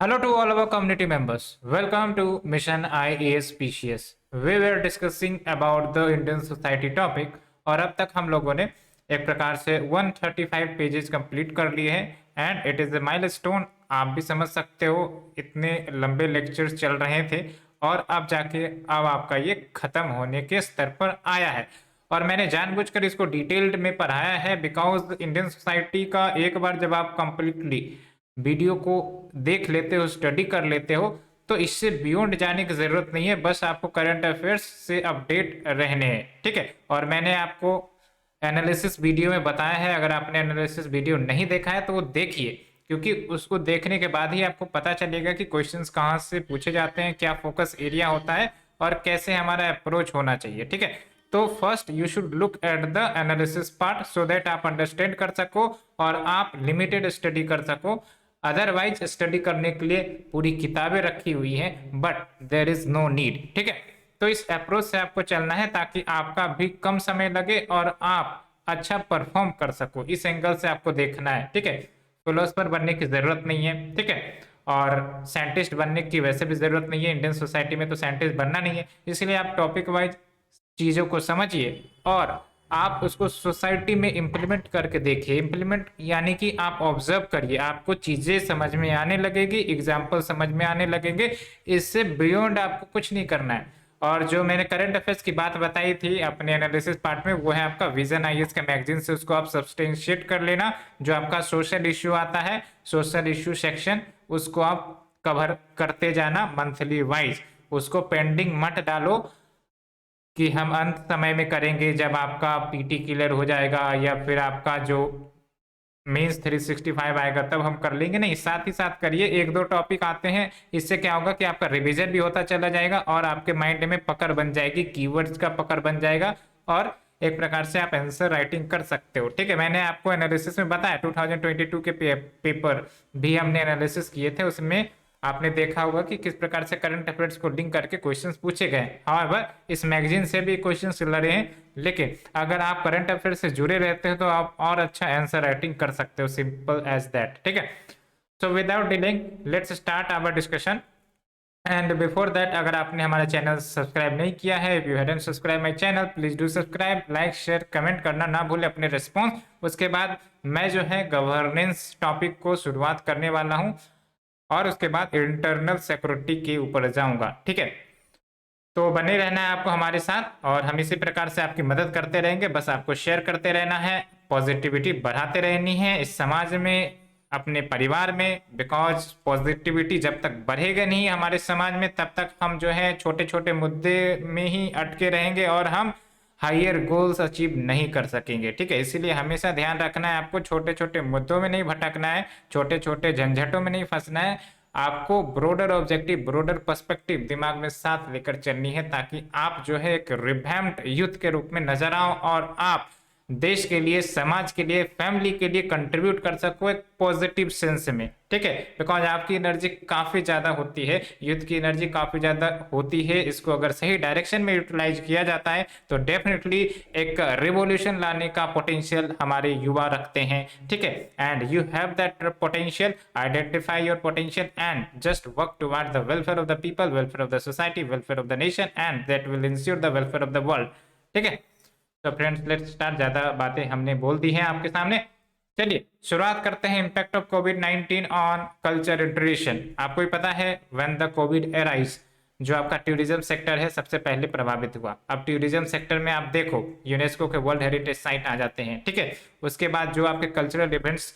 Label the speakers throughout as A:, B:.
A: Hello to all our community members. Welcome to Mission IAS PCS. We were discussing about the Indian society topic और अब तक हम लोगों ने एक प्रकार से 135 पेजेस कंप्लीट कर लिए हैं and it is a milestone. आप भी समझ सकते हो इतने लंबे लेक्चर्स चल रहे थे और अब जाके अब आपका ये खत्म होने के स्तर पर आया है और मैंने जानबूझकर इसको डिटेल्ड में पढ़ाया है बिकॉज इंडियन सोसाइटी का एक बार जब आप कंप्लीटली वीडियो को देख लेते हो, स्टडी कर लेते हो, तो इससे बियॉन्ड जाने की जरूरत नहीं है। बस आपको करंट अफेयर्स से अपडेट रहने हैं, ठीक है। और मैंने आपको एनालिसिस वीडियो में बताया है, अगर आपने एनालिसिस वीडियो नहीं देखा है तो वो देखिए, क्योंकि उसको देखने के बाद ही आपको पता चलेगा कि क्वेश्चंस कहाँ से पूछे जाते हैं, क्या फोकस एरिया होता है और कैसे हमारा अप्रोच होना चाहिए, ठीक है। तो first you should look at the analysis part so that आप अंडरस्टैंड कर सको और आप लिमिटेड स्टडी कर सको। अदरवाइज स्टडी करने के लिए पूरी किताबें रखी हुई हैं, but there is no need, ठीक है। तो इस अप्रोच से आपको चलना है ताकि आपका भी कम समय लगे और आप अच्छा परफॉर्म कर सको। इस एंगल से आपको देखना है, ठीक है। फिलोसफर बनने की जरूरत नहीं है, ठीक है, और साइंटिस्ट बनने की वैसे भी जरूरत नहीं है। इंडियन सोसाइटी में तो साइंटिस्ट बनना नहीं है, इसलिए आप टॉपिक वाइज चीजों को समझिए और आप उसको सोसाइटी में इम्प्लीमेंट करके देखिए। इम्प्लीमेंट यानी कि आप ऑब्जर्व करिए, आपको चीजें समझ में आने लगेगी, एग्जाम्पल समझ में आने लगेंगे। इससे बियॉन्ड आपको कुछ नहीं करना है। और जो मैंने करंट अफेयर्स की बात बताई थी अपने एनालिसिस पार्ट में, वो है आपका विजन आईएएस का मैगजीन से, उसको आप सब्सटेंशिएट कर लेना। जो आपका सोशल इश्यू आता है, सोशल इश्यू सेक्शन, उसको आप कवर करते जाना मंथली वाइज। उसको पेंडिंग मत डालो कि हम अंत समय में करेंगे जब आपका पीटी क्लियर हो जाएगा या फिर आपका जो मेंस 365 आएगा तब हम कर लेंगे। नहीं, साथ ही साथ करिए। एक दो टॉपिक आते हैं, इससे क्या होगा कि आपका रिवीजन भी होता चला जाएगा और आपके माइंड में पकड़ बन जाएगी, कीवर्ड्स का पकड़ बन जाएगा और एक प्रकार से आप आंसर राइटिंग कर सकते हो, ठीक है। मैंने आपको एनालिसिस में बताया 2022 के पेपर भी हमने एनालिसिस किए थे, उसमें आपने देखा होगा कि किस प्रकार से करंट अफेयर्स को लिंक करके क्वेश्चंस पूछे गए। हाउएवर इस मैगजीन से भी क्वेश्चंस लड़े हैं, लेकिन अगर आप करंट अफेयर से जुड़े रहते हो तो आप और अच्छा आंसर राइटिंग कर सकते हो, सिंपल एज दैट, ठीक है। So without delaying let's start our discussion. And before that, अगर आपने हमारा चैनल सब्सक्राइब नहीं किया है, if you hadn't subscribe my channel, please do subscribe, like, share, comment करना ना भूले अपने रिस्पॉन्स। उसके बाद मैं जो है गवर्नेंस टॉपिक को शुरुआत करने वाला हूँ और उसके बाद इंटरनल सिक्योरिटी के ऊपर जाऊंगा, ठीक है। तो बने रहना है आपको हमारे साथ और हम इसी प्रकार से आपकी मदद करते रहेंगे। बस आपको शेयर करते रहना है, पॉजिटिविटी बढ़ाते रहनी है इस समाज में, अपने परिवार में। बिकॉज पॉजिटिविटी जब तक बढ़ेगा नहीं हमारे समाज में, तब तक हम जो है छोटे छोटे मुद्दे में ही अटके रहेंगे और हम हायर गोल्स अचीव नहीं कर सकेंगे, ठीक है। इसीलिए हमेशा ध्यान रखना है, आपको छोटे छोटे मुद्दों में नहीं भटकना है, छोटे छोटे झंझटों में नहीं फंसना है। आपको ब्रोडर ऑब्जेक्टिव, ब्रोडर पर्सपेक्टिव दिमाग में साथ लेकर चलनी है ताकि आप जो है एक रिवैम्प्ड यूथ के रूप में नजर आओ और आप देश के लिए, समाज के लिए, फैमिली के लिए कंट्रीब्यूट कर सको एक पॉजिटिव सेंस में, ठीक है। बिकॉज आपकी एनर्जी काफी ज्यादा होती है, यूथ की एनर्जी काफी ज्यादा होती है। इसको अगर सही डायरेक्शन में यूटिलाइज किया जाता है तो डेफिनेटली एक रिवॉल्यूशन लाने का पोटेंशियल हमारे युवा रखते हैं, ठीक है। And you have that potential, identify your potential and just work toward the welfare of the people, welfare of the society, welfare of the nation and that will ensure the welfare of the world, ठीक है। तो friends let's start. ज्यादा बातें हमने बोल दी हैं आपके सामने, चलिए शुरुआत करते हैं। Impact of Covid 19 on culture and tradition. आपको ही पता है व्हेन द कोविड एराइज, जो आपका टूरिज्म सेक्टर है सबसे पहले प्रभावित हुआ। अब टूरिज्म सेक्टर में आप देखो यूनेस्को के वर्ल्ड हेरिटेज साइट आ जाते हैं, ठीक है। उसके बाद जो आपके कल्चरल इवेंट्स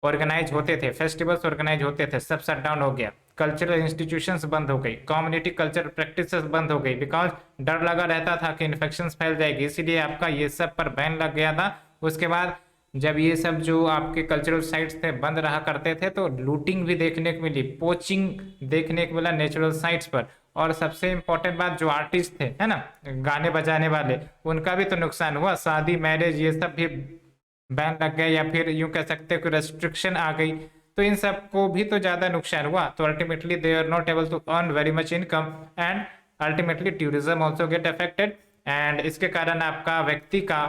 A: ऑर्गेनाइज होते थे, फेस्टिवल्स ऑर्गेनाइज होते थे, सब शट डाउन हो गया। कल्चरल इंस्टीट्यूशंस बंद हो गई, कम्युनिटी कल्चर प्रैक्टिसेस बंद हो गई, बिकॉज डर लगा रहता था कि इन्फेक्शन फैल जाएगी, इसीलिए आपका ये सब पर बैन लग गया था। उसके बाद जब ये सब जो आपके कल्चरल साइट्स थे बंद रहा करते थे तो लूटिंग भी देखने को मिली, पोचिंग देखने को मिला नेचुरल साइट्स पर। और सबसे इंपॉर्टेंट बात, जो आर्टिस्ट थे, है ना, गाने बजाने वाले, उनका भी तो नुकसान हुआ। शादी, मैरिज, ये सब भी बैन लग गया या फिर यूं कह सकते हो कि रेस्ट्रिक्शन आ गई, तो इन सब को भी तो ज्यादा नुकसान हुआ। तो ultimately they are not able to earn very much income and ultimately tourism also get affected. And इसके कारण आपका व्यक्ति का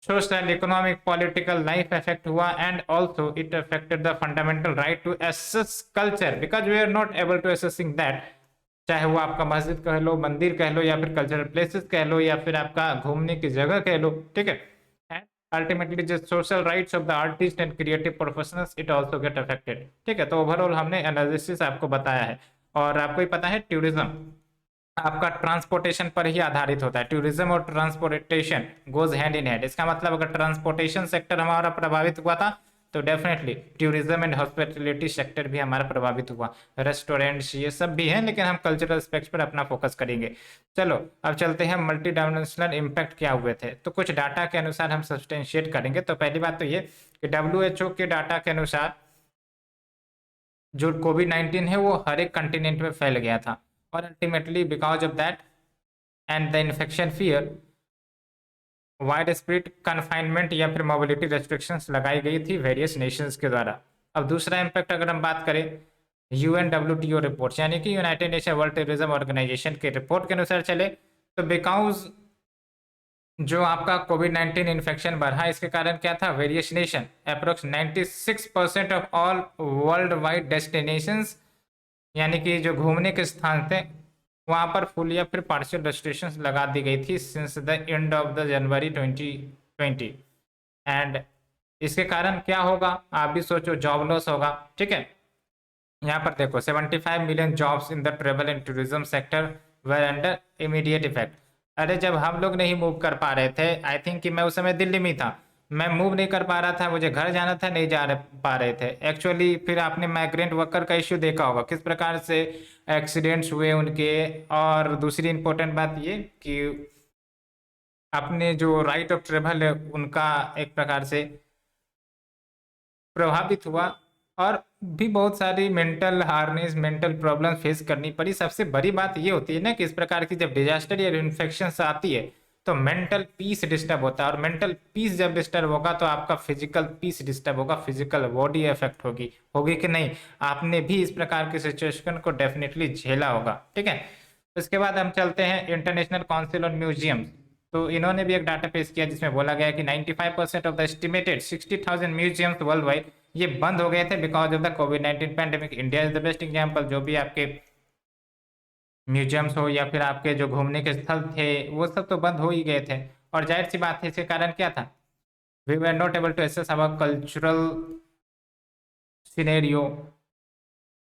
A: social economic political life affect हुआ and also it affected the fundamental right to access culture because we are not able to accessing that. चाहे वो आपका मस्जिद कह लो, मंदिर कह लो, या फिर कल्चरल प्लेसेस कह लो, या फिर आपका घूमने की जगह कह लो, ठीक है। अल्टीमेटली जो social rights of the artist and creative professionals it also get affected, ठीक है। तो ओवरऑल हमने एनालिसिस आपको बताया है। और आपको ही पता है टूरिज्म आपका ट्रांसपोर्टेशन पर ही आधारित होता है। टूरिज्म और transportation goes hand in hand. इसका मतलब अगर ट्रांसपोर्टेशन सेक्टर हमारा प्रभावित हुआ था तो definitely tourism and hospitality sector भी हमारा प्रभावित हुआ। रेस्टोरेंट्स ये सब भी हैं, लेकिन हम कल्चरल एस्पेक्ट्स पर अपना फोकस करेंगे। चलो अब चलते हैं मल्टी डायमेंशनल इम्पैक्ट क्या हुए थे। तो कुछ डाटा के अनुसार हम सब्सटेंशिएट करेंगे। तो पहली बात तो ये कि WHO के डाटा के अनुसार जो कोविड-19 है वो हर एक कंटिनेंट में फैल गया था, और ultimately because of that and the infection fear wide spread confinement या फिर मोबिलिटी रेस्ट्रिक्शंस लगाई गई थी वेरियस नेशंस के द्वारा। अब दूसरा इम्पैक्ट अगर हम बात करें UNWTO रिपोर्ट्स यानी कि united nation world tourism organisation के रिपोर्ट के अनुसार चले तो बिकॉज जो आपका कोविड-19 इन्फेक्शन बढ़ा, इसके कारण क्या था, various nation approx 96% of all world wide destinations यानी कि जो घूमने के स्थान थे वहां पर फुल या फिर पार्शियल रेस्ट्रिक्शंस लगा दी गई थी since the end of the January 2020। And इसके कारण क्या होगा, आप भी सोचो, जॉब लॉस होगा, ठीक है। यहाँ पर देखो 75 million jobs in the travel and tourism sector were under immediate effect. अरे जब हम लोग नहीं मूव कर पा रहे थे, आई थिंक कि मैं उस समय दिल्ली में था, मैं मूव नहीं कर पा रहा था, मुझे घर जाना था, नहीं पा रहे थे एक्चुअली। फिर आपने माइग्रेंट वर्कर का इश्यू देखा होगा, किस प्रकार से एक्सीडेंट्स हुए उनके। और दूसरी इंपॉर्टेंट बात ये कि अपने जो राइट ऑफ ट्रेवल है उनका एक प्रकार से प्रभावित हुआ, और भी बहुत सारी mental harness mental problem face करनी पड़ी। सबसे बड़ी बात ये होती है ना कि इस प्रकार की जब डिजास्टर या इन्फेक्शन आती है तो मेंटल पीस डिस्टर्ब होता है, और मेंटल पीस जब डिस्टर्ब होगा तो आपका फिजिकल पीस डिस्टर्ब होगा, फिजिकल बॉडी इफेक्ट होगी होगी कि नहीं। आपने भी इस प्रकार की सिचुएशन को डेफिनेटली झेला होगा, ठीक है। उसके बाद हम चलते हैं इंटरनेशनल काउंसिल ऑन म्यूजियम। तो इन्होंने भी एक डाटा पेश किया जिसमें बोला गया कि 95% of the estimated 60,000 museums world wide ये बंद हो गए थे बिकॉज ऑफ द कोविड-19 pandemic. India is the best example. जो भी आपके म्यूजियम्स हो या फिर आपके जो घूमने के स्थल थे वो सब तो बंद हो ही गए थे, और जाहिर सी बात है इसके कारण क्या था, we were not able to assess our cultural scenario,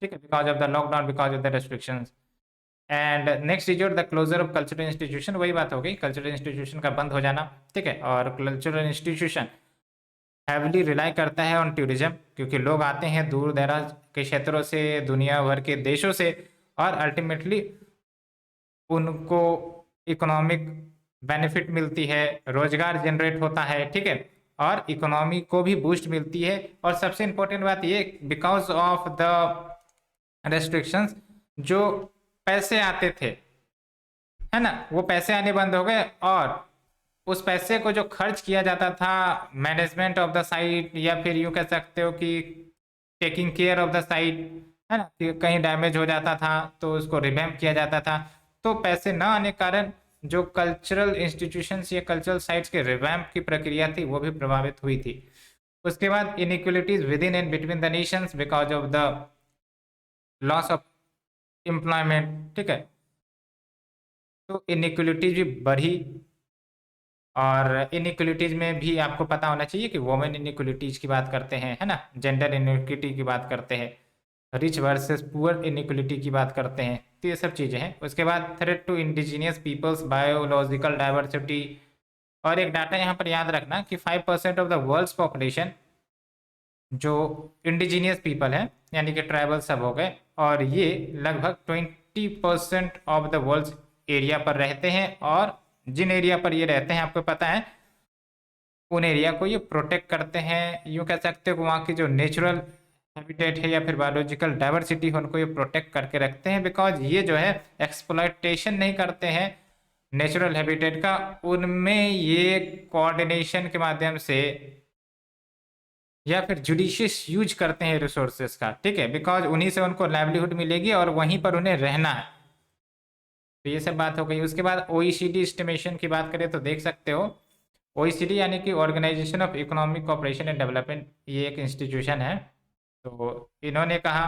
A: ठीक है, because of the lockdown, because of the restrictions. And next is the closure of cultural institution. वही बात हो गई, कल्चरल इंस्टीट्यूशन का बंद हो जाना, ठीक है। और कल्चरल इंस्टीट्यूशन हैवली रिलाई करता है ऑन टूरिज्म, क्योंकि लोग आते हैं दूर दराज के क्षेत्रों से, दुनिया भर के देशों से, और अल्टीमेटली उनको इकोनॉमिक बेनिफिट मिलती है, रोजगार जनरेट होता है, ठीक है, और इकोनॉमी को भी बूस्ट मिलती है। और सबसे इंपॉर्टेंट बात ये, बिकॉज ऑफ द रेस्ट्रिक्शंस जो पैसे आते थे, है ना, वो पैसे आने बंद हो गए, और उस पैसे को जो खर्च किया जाता था मैनेजमेंट ऑफ द साइट, या फिर यूँ कह सकते हो कि taking care of the site, है ना, कि कहीं डैमेज हो जाता था तो उसको रिवैम्प किया जाता था। तो पैसे न आने के कारण जो कल्चरल इंस्टीट्यूशंस या कल्चरल साइट्स के रिवैम्प की प्रक्रिया थी वो भी प्रभावित हुई थी। उसके बाद inequalities with in and between the Nations because of the loss of employment, ठीक है। तो इनइक्वलिटीज भी बढ़ी, और इनइक्वलिटीज में भी आपको पता होना चाहिए कि वोमेन इनइक्वलिटीज की बात करते हैं, है ना, जेंडर इनइक्विटी की बात करते हैं, रिच वर्सेस पुअर इनइक्वलिटी की बात करते हैं। तो ये सब चीज़ें हैं। उसके बाद threat to indigenous peoples biological diversity. और एक डाटा यहाँ पर याद रखना कि 5% ऑफ द वर्ल्ड्स पॉपुलेशन जो इंडिजीनियस पीपल है यानी कि ट्राइबल सब हो गए, और ये लगभग 20% ऑफ द वर्ल्ड एरिया पर रहते हैं, और जिन एरिया पर ये रहते हैं आपको पता है उन एरिया को ये प्रोटेक्ट करते हैं। यूँ कह सकते हो कि वहाँ की जो नेचुरल हैबिटेट है या फिर बायोलॉजिकल डाइवर्सिटी है उनको ये प्रोटेक्ट करके रखते हैं, बिकॉज ये जो है एक्सप्लॉयटेशन नहीं करते हैं नेचुरल हैबिटेट का, उनमें ये कोऑर्डिनेशन के माध्यम से या फिर जुडिशियस यूज करते हैं रिसोर्सेज का, ठीक है, बिकॉज उन्हीं से उनको लाइवलीहुड मिलेगी और वहीं पर उन्हें रहना है। तो ये सब बात हो गई। उसके बाद OECD एस्टिमेशन की बात करें तो देख सकते हो OECD यानी कि organisation of economic cooperation and development, ये एक इंस्टीट्यूशन है। तो इन्होंने कहा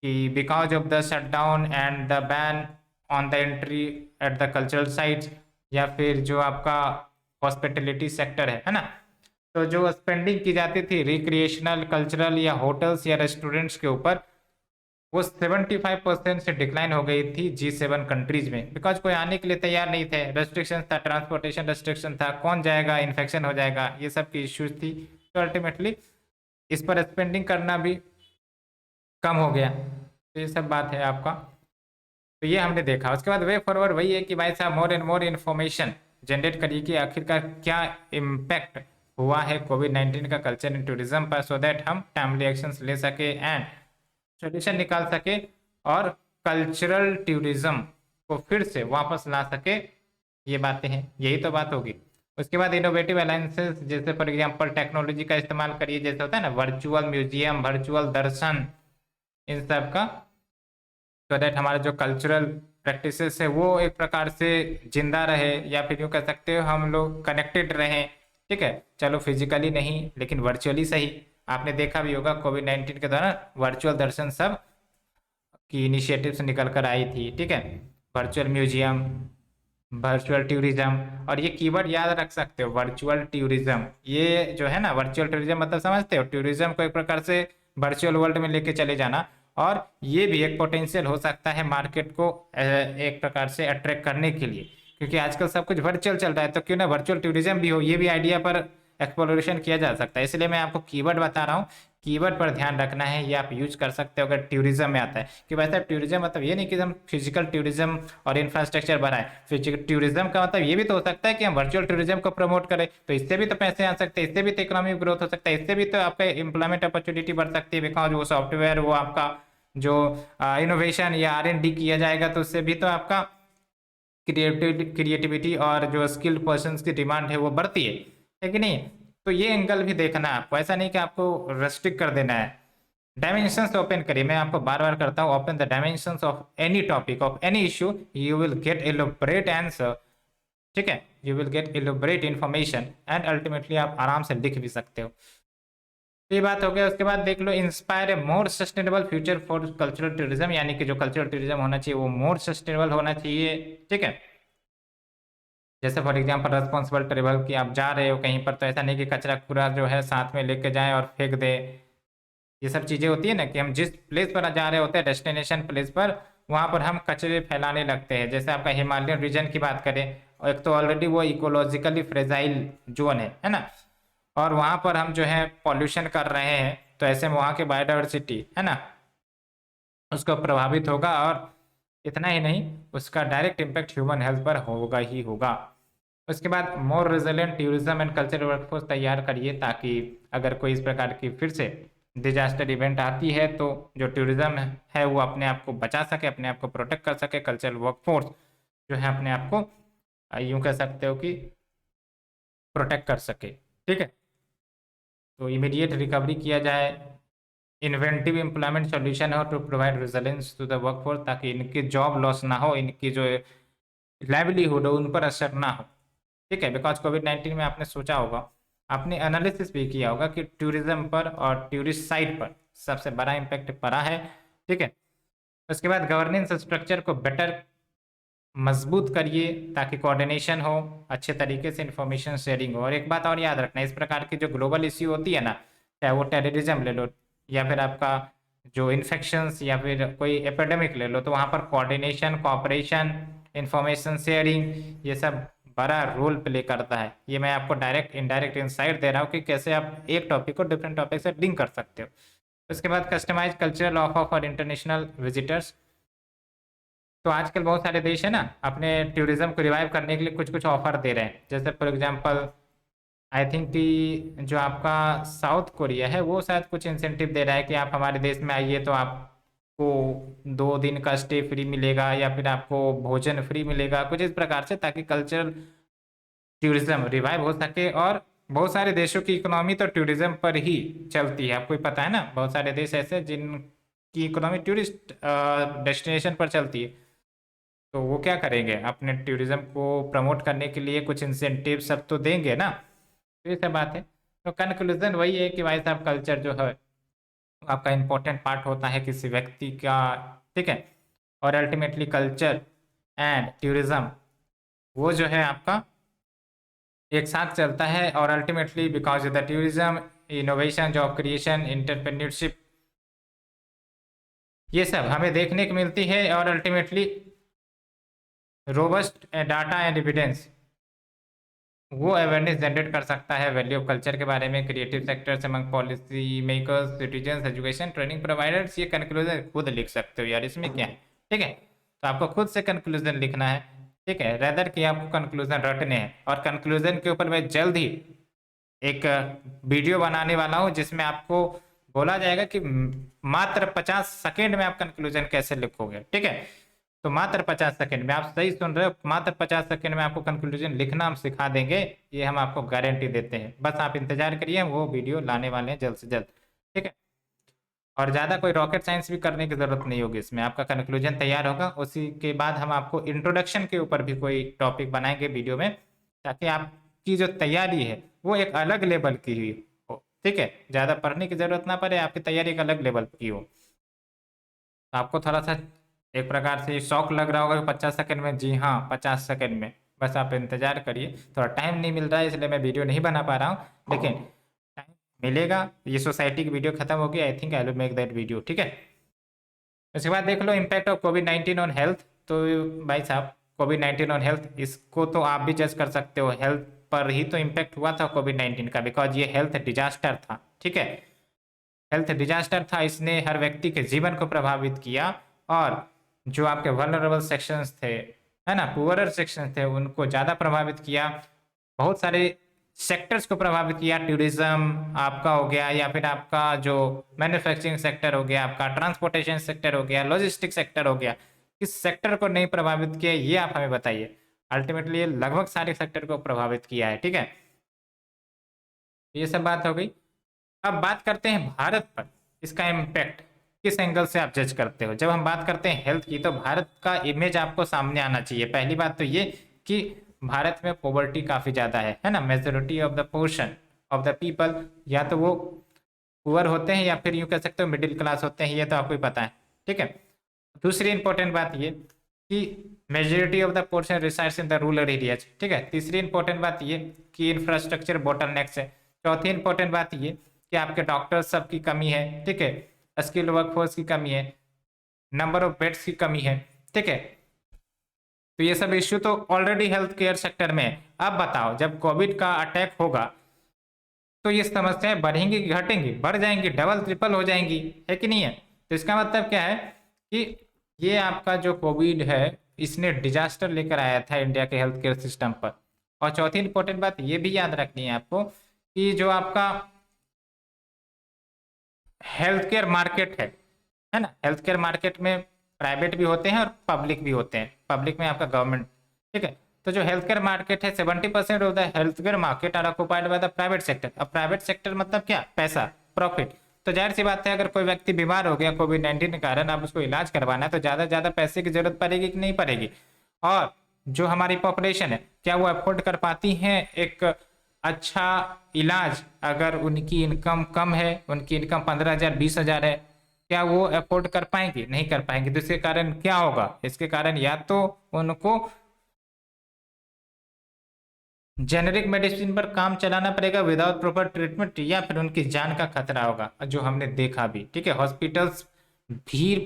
A: कि because of the shutdown and the ban on the entry at the cultural sites, या फिर जो आपका हॉस्पिटलिटी सेक्टर है ना, तो जो स्पेंडिंग की जाती थी रिक्रिएशनल, कल्चरल या होटल्स या रेस्टोरेंट्स के ऊपर, वो 75% से डिक्लाइन हो गई थी G7 कंट्रीज में, बिकॉज कोई आने के लिए तैयार नहीं थे, रेस्ट्रिक्शन था, ट्रांसपोर्टेशन रेस्ट्रिक्शन था, कौन जाएगा, इन्फेक्शन हो जाएगा, ये सब की इश्यूज थी। तो अल्टीमेटली इस पर स्पेंडिंग करना भी कम हो गया। तो ये सब बात है आपका। तो ये हमने देखा। उसके बाद वे फॉरवर्ड वही है कि भाई साहब more and more information generate करिए कि आखिरकार क्या इम्पैक्ट हुआ है कोविड-19 का कल्चर एंड टूरिज्म पर, सो दैट हम टाइमली एक्शंस ले सके एंड सोल्यूशन निकाल सके और कल्चरल टूरिज्म को फिर से वापस ला सके। ये बातें हैं, यही तो बात होगी। उसके बाद इनोवेटिव अलायंसेस, जैसे फॉर एग्जांपल टेक्नोलॉजी का इस्तेमाल करिए, जैसे होता है ना वर्चुअल म्यूजियम, वर्चुअल दर्शन, इन सब का, सो दैट हमारा जो कल्चरल प्रैक्टिसेस है वो एक प्रकार से जिंदा रहे, या फिर यूँ कह सकते हो हम लोग कनेक्टेड रहें। ठीक है, चलो फिजिकली नहीं लेकिन वर्चुअली सही। आपने देखा भी होगा कोविड-19 के दौरान वर्चुअल दर्शन सब की इनिशिएटिव्स निकल कर आई थी। ठीक है, वर्चुअल म्यूजियम, वर्चुअल टूरिज्म, और ये कीवर्ड याद रख सकते हो, वर्चुअल टूरिज्म। ये जो है ना वर्चुअल टूरिज्म मतलब समझते हो, टूरिज्म को एक प्रकार से वर्चुअल वर्ल्ड में लेके चले जाना, और ये भी एक पोटेंशियल हो सकता है मार्केट को एक प्रकार से अट्रैक्ट करने के लिए, क्योंकि आजकल सब कुछ वर्चुअल चल रहा है, तो क्यों ना वर्चुअल टूरिज्म भी हो। ये भी आइडिया पर एक्सप्लोरेशन किया जा सकता है, इसलिए मैं आपको कीवर्ड बता रहा हूँ। कीवर्ड पर ध्यान रखना है, ये आप यूज कर सकते हो अगर टूरिज्म में आता है। कि वैसे टूरिज्म मतलब ये नहीं कि हम फिजिकल टूरिज्म और इंफ्रास्ट्रक्चर बढ़ाएं। फिजिकल टूरिज्म का मतलब ये भी तो हो सकता है कि हम वर्चुअल टूरिज्म को प्रमोट करें, तो इससे भी तो पैसे आ सकते हैं, इससे भी तो इकोनॉमिक ग्रोथ हो सकता है, इससे भी तो आपका एम्प्लॉयमेंट अपॉर्चुनिटी बढ़ सकती है, बिकॉज वो सॉफ्टवेयर, वो आपका जो इनोवेशन या R&D किया जाएगा, तो उससे भी तो आपका क्रिएटिविटी और जो स्किल्ड पर्सन की डिमांड है वो बढ़ती है कि नहीं। तो ये एंगल भी देखना है आपको, ऐसा नहीं कि आपको रेस्ट्रिक्ट कर देना है। डायमेंशंस ओपन करिए, मैं आपको बार बार करता हूँ, open the dimensions of any topic, of any issue, you will get elaborate answer. ठीक है, you will get elaborate information and ultimately आप आराम से लिख भी सकते हो। ये बात हो गया। उसके बाद देख लो, inspire a more sustainable future for cultural tourism, यानी कि जो कल्चरल टूरिज्म होना चाहिए वो मोर सस्टेनेबल होना चाहिए। ठीक है, जैसे फॉर एग्जांपल रेस्पॉन्सिबल ट्रेवल, कि आप जा रहे हो कहीं पर तो ऐसा नहीं कि कचरा पूरा जो है साथ में लेके जाएं और फेंक दे। ये सब चीज़ें होती है ना कि हम जिस प्लेस पर जा रहे होते हैं, डेस्टिनेशन प्लेस पर, वहाँ पर हम कचरे फैलाने लगते हैं। जैसे आपका हिमालयन रीजन की बात करें, एक तो ऑलरेडी वो इकोलॉजिकली फ्रेजाइल जोन है ना, और वहाँ पर हम जो है पॉल्यूशन कर रहे हैं, तो ऐसे में वहाँ की बायोडाइवर्सिटी है ना उसको प्रभावित होगा, और इतना ही नहीं उसका डायरेक्ट इम्पैक्ट ह्यूमन हेल्थ पर होगा ही होगा। उसके बाद मोर resilient tourism and cultural workforce तैयार करिए, ताकि अगर कोई इस प्रकार की फिर से डिजास्टर इवेंट आती है तो जो टूरिज्म है वो अपने आप को बचा सके, अपने आप को प्रोटेक्ट कर सके, कल्चरल वर्कफोर्स जो है अपने आप को यूँ कह सकते हो कि प्रोटेक्ट कर सके। ठीक है, तो इमीडिएट रिकवरी किया जाए, इन्वेंटिव एम्प्लॉयमेंट सॉल्यूशन हो to provide resilience to the workforce, ताकि इनकी जॉब लॉस ना हो, इनकी जो लाइवलीहुड हो उन पर असर ना हो। ठीक है, बिकॉज कोविड-19 में आपने सोचा होगा, आपने एनालिसिस भी किया होगा कि टूरिज्म पर और टूरिस्ट साइट पर सबसे बड़ा इम्पैक्ट पड़ा है। ठीक है, उसके बाद गवर्नेंस स्ट्रक्चर को बेटर मजबूत करिए, ताकि कोऑर्डिनेशन हो, अच्छे तरीके से इंफॉर्मेशन शेयरिंग हो। और एक बात और याद रखना, इस प्रकार की जो ग्लोबल इश्यू होती है ना, चाहे वो टेररिज्म ले लो या फिर आपका जो इन्फेक्शंस या फिर कोई एपिडेमिक ले लो, तो वहाँ पर कोऑर्डिनेशन, कोऑपरेशन, इंफॉर्मेशन शेयरिंग, ये सब बड़ा रोल प्ले करता है। ये मैं आपको डायरेक्ट इनडायरेक्ट इंसाइट दे रहा हूँ कि कैसे आप एक टॉपिक को डिफरेंट टॉपिक से लिंक कर सकते हो। उसके बाद customise cultural offer for international visitors. तो आजकल बहुत सारे देश है ना अपने टूरिज्म को रिवाइव करने के लिए कुछ कुछ ऑफर दे रहे हैं। जैसे फॉर एग्जांपल आई थिंक कि जो आपका साउथ कोरिया है वो शायद कुछ इंसेंटिव दे रहा है कि आप हमारे देश में आइए तो आपको 2 दिन का स्टे फ्री मिलेगा, या फिर आपको भोजन फ्री मिलेगा, कुछ इस प्रकार से, ताकि कल्चरल टूरिज्म रिवाइव हो सके। और बहुत सारे देशों की इकोनॉमी तो टूरिज्म पर ही चलती है, आपको ही पता है ना, बहुत सारे देश ऐसे जिनकी इकोनॉमी टूरिस्ट डेस्टिनेशन पर चलती है। तो वो क्या करेंगे, अपने टूरिज्म को प्रमोट करने के लिए कुछ इंसेंटिव सब तो देंगे ना। तो ये सब बात है। तो कंक्लूजन वही है कि भाई साहब कल्चर जो है आपका इम्पोर्टेंट पार्ट होता है किसी व्यक्ति का, ठीक है। और अल्टीमेटली कल्चर एंड टूरिज्म वो जो है आपका एक साथ चलता है, और ultimately because the tourism, innovation, job creation, entrepreneurship, ये सब हमें देखने को मिलती है। और ultimately robust data and evidence वो अवेयरनेस जनरेट कर सकता है वैल्यू ऑफ कल्चर के बारे में, creative sectors among policy makers, citizens, education, training providers. ये कंक्लूजन खुद लिख सकते हो यार, इसमें क्या है, ठीक है। तो आपको खुद से कंक्लूजन लिखना है, ठीक है, रेदर कि आपको कंक्लूजन रटने हैं। और कंक्लूजन के ऊपर मैं जल्द ही एक वीडियो बनाने वाला हूँ जिसमें आपको बोला जाएगा कि मात्र 50 सेकेंड में आप कंक्लूजन कैसे लिखोगे, ठीक है। तो मात्र 50 सेकेंड में, आप सही सुन रहे हो, मात्र 50 सेकेंड में आपको कंक्लूजन लिखना हम सिखा देंगे, ये हम आपको गारंटी देते हैं। बस आप इंतजार करिए, वो वीडियो लाने वाले हैं जल्द से जल्द, ठीक है। और ज़्यादा कोई रॉकेट साइंस भी करने की ज़रूरत नहीं होगी इसमें, आपका कंक्लूजन तैयार होगा, उसी के बाद हम आपको इंट्रोडक्शन के ऊपर भी कोई टॉपिक बनाएंगे वीडियो में, ताकि आपकी जो तैयारी है वो एक अलग लेवल की हुई हो, ठीक है। ज़्यादा पढ़ने की ज़रूरत ना पड़े, आपकी तैयारी एक अलग लेवल की हो। तो आपको थोड़ा सा एक प्रकार से शौक लग रहा होगा कि 50 सेकेंड में, जी हाँ 50 सेकेंड में, बस आप इंतजार करिए। थोड़ा टाइम नहीं मिल रहा है इसलिए मैं वीडियो नहीं बना पा रहा हूँ, लेकिन टाइम मिलेगा। ये सोसाइटी की वीडियो खत्म होगी, I think I will make that video, ठीक है। उसके बाद देख low impact of covid on health. तो भाई साहब कोविड-19 ऑन हेल्थ, इसको तो आप भी जज कर सकते हो, हेल्थ पर ही तो इम्पैक्ट हुआ था कोविड-19 का, बिकॉज ये हेल्थ डिजास्टर था, ठीक है। हेल्थ डिजास्टर था, इसने हर व्यक्ति के जीवन को प्रभावित किया। और जो आपके वल्नरेबल सेक्शंस थे, है ना, पुअरर सेक्शंस थे, उनको ज़्यादा प्रभावित किया। बहुत सारे सेक्टर्स को प्रभावित किया, टूरिज्म आपका हो गया, या फिर आपका जो मैन्युफैक्चरिंग सेक्टर हो गया, आपका ट्रांसपोर्टेशन सेक्टर हो गया, लॉजिस्टिक सेक्टर हो गया। किस सेक्टर को नहीं प्रभावित किया ये आप हमें बताइए। अल्टीमेटली ये लगभग सारे सेक्टर को प्रभावित किया है, ठीक है। ये सब बात हो गई। अब बात करते हैं भारत पर, इसका इम्पैक्ट किस एंगल से आप जज करते हो। जब हम बात करते हैं हेल्थ की, तो भारत का इमेज आपको सामने आना चाहिए। पहली बात तो ये कि भारत में पॉवर्टी काफ़ी ज़्यादा है ना, majority of the portion of the people या तो वो पुअर होते हैं या फिर यूँ कह सकते हो मिडिल क्लास होते हैं, ये तो आपको ही पता है, ठीक है। दूसरी इंपॉर्टेंट बात ये कि majority of the portion resides in the rural areas, ठीक है। तीसरी इंपॉर्टेंट बात ये कि इंफ्रास्ट्रक्चर बॉटलनेक्स है। चौथी इंपॉर्टेंट बात ये कि आपके डॉक्टर्स सब की कमी है, ठीक है, स्किल वर्कफोर्स की कमी है, नंबर ऑफ बेड्स की कमी है, ठीक है। तो ये सब इश्यू तो ऑलरेडी हेल्थ केयर सेक्टर में है। अब बताओ जब कोविड का अटैक होगा तो ये समस्याएं बढ़ेंगी कि घटेंगी? बढ़ जाएंगी, डबल ट्रिपल हो जाएंगी, है कि नहीं है। तो इसका मतलब क्या है कि ये आपका जो कोविड है इसने डिजास्टर लेकर आया था इंडिया के हेल्थ केयर सिस्टम पर। और चौथी इंपॉर्टेंट बात ये भी याद रखनी है आपको कि जो आपका हेल्थ केयर मार्केट है ना, हेल्थ केयर मार्केट में प्राइवेट भी होते हैं और पब्लिक भी होते हैं। पब्लिक में आपका गवर्नमेंट, ठीक है। तो जो हेल्थ केयर मार्केट है 70% of the health care market are occupied by the private sector. अब प्राइवेट सेक्टर मतलब क्या, पैसा, प्रॉफिट। तो जाहिर सी बात है अगर कोई व्यक्ति बीमार हो गया कोविड-19 के कारण, अब उसको इलाज करवाना है तो ज़्यादा से ज़्यादा पैसे की जरूरत पड़ेगी कि नहीं पड़ेगी। और जो हमारी पॉपुलेशन है क्या वो अफोर्ड कर पाती हैं एक अच्छा इलाज? अगर उनकी इनकम कम है, उनकी इनकम 15,000 20,000 है, क्या वो अफोर्ड कर पाएंगे? नहीं कर पाएंगे। तो इसके कारण क्या होगा, इसके कारण या तो उनको जेनेरिक मेडिसिन पर काम चलाना पड़ेगा विदाउट प्रॉपर ट्रीटमेंट, या फिर उनकी जान का खतरा होगा, जो हमने देखा भी, ठीक है। हॉस्पिटल्स भीड़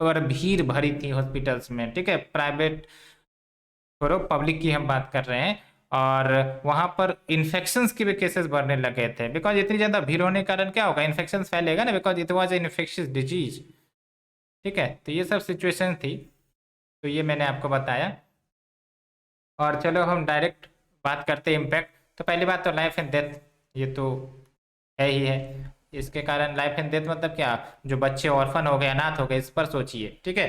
A: और भीड़ भरी थी हॉस्पिटल्स में, ठीक है, प्राइवेट छोड़ो पब्लिक की हम बात कर रहे हैं। और वहां पर इन्फेक्शंस के भी केसेस बढ़ने लगे थे, बिकॉज इतनी ज़्यादा भीड़ होने के कारण क्या होगा, इन्फेक्शन फैलेगा ना, because it was infectious disease, ठीक है। तो ये सब सिचुएशन थी, तो ये मैंने आपको बताया। और चलो हम डायरेक्ट बात करते हैं इम्पैक्ट। तो पहली बात तो लाइफ एंड डेथ, ये तो है ही है। इसके कारण लाइफ एंड डेथ मतलब क्या, जो बच्चे ऑर्फन हो गए, अनाथ हो गए, इस पर सोचिए, ठीक है,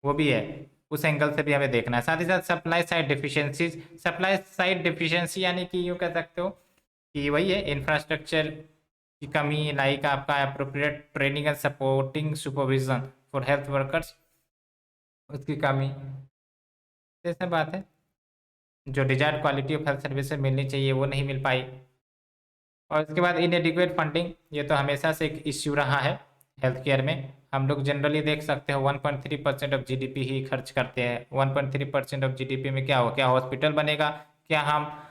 A: वो भी है, उस एंगल से भी हमें देखना है। साथ ही साथ supply side deficiencies, supply side deficiency यानी कि यूँ कह सकते हो कि वही है इंफ्रास्ट्रक्चर की कमी, लाइक आपका appropriate training and supporting supervision for health workers. उसकी कमी, ये सब बात है। जो desired quality of health services मिलनी चाहिए वो नहीं मिल पाई। और उसके बाद इनएडिक्वेट फंडिंग, ये तो हमेशा से एक इश्यू रहा है हेल्थ केयर में। हम लोग जनरली देख सकते हो 1.3% ऑफ जीडीपी ही खर्च करते हैं। 1.3% ऑफ जीडीपी में क्या हो, क्या हॉस्पिटल बनेगा, क्या हम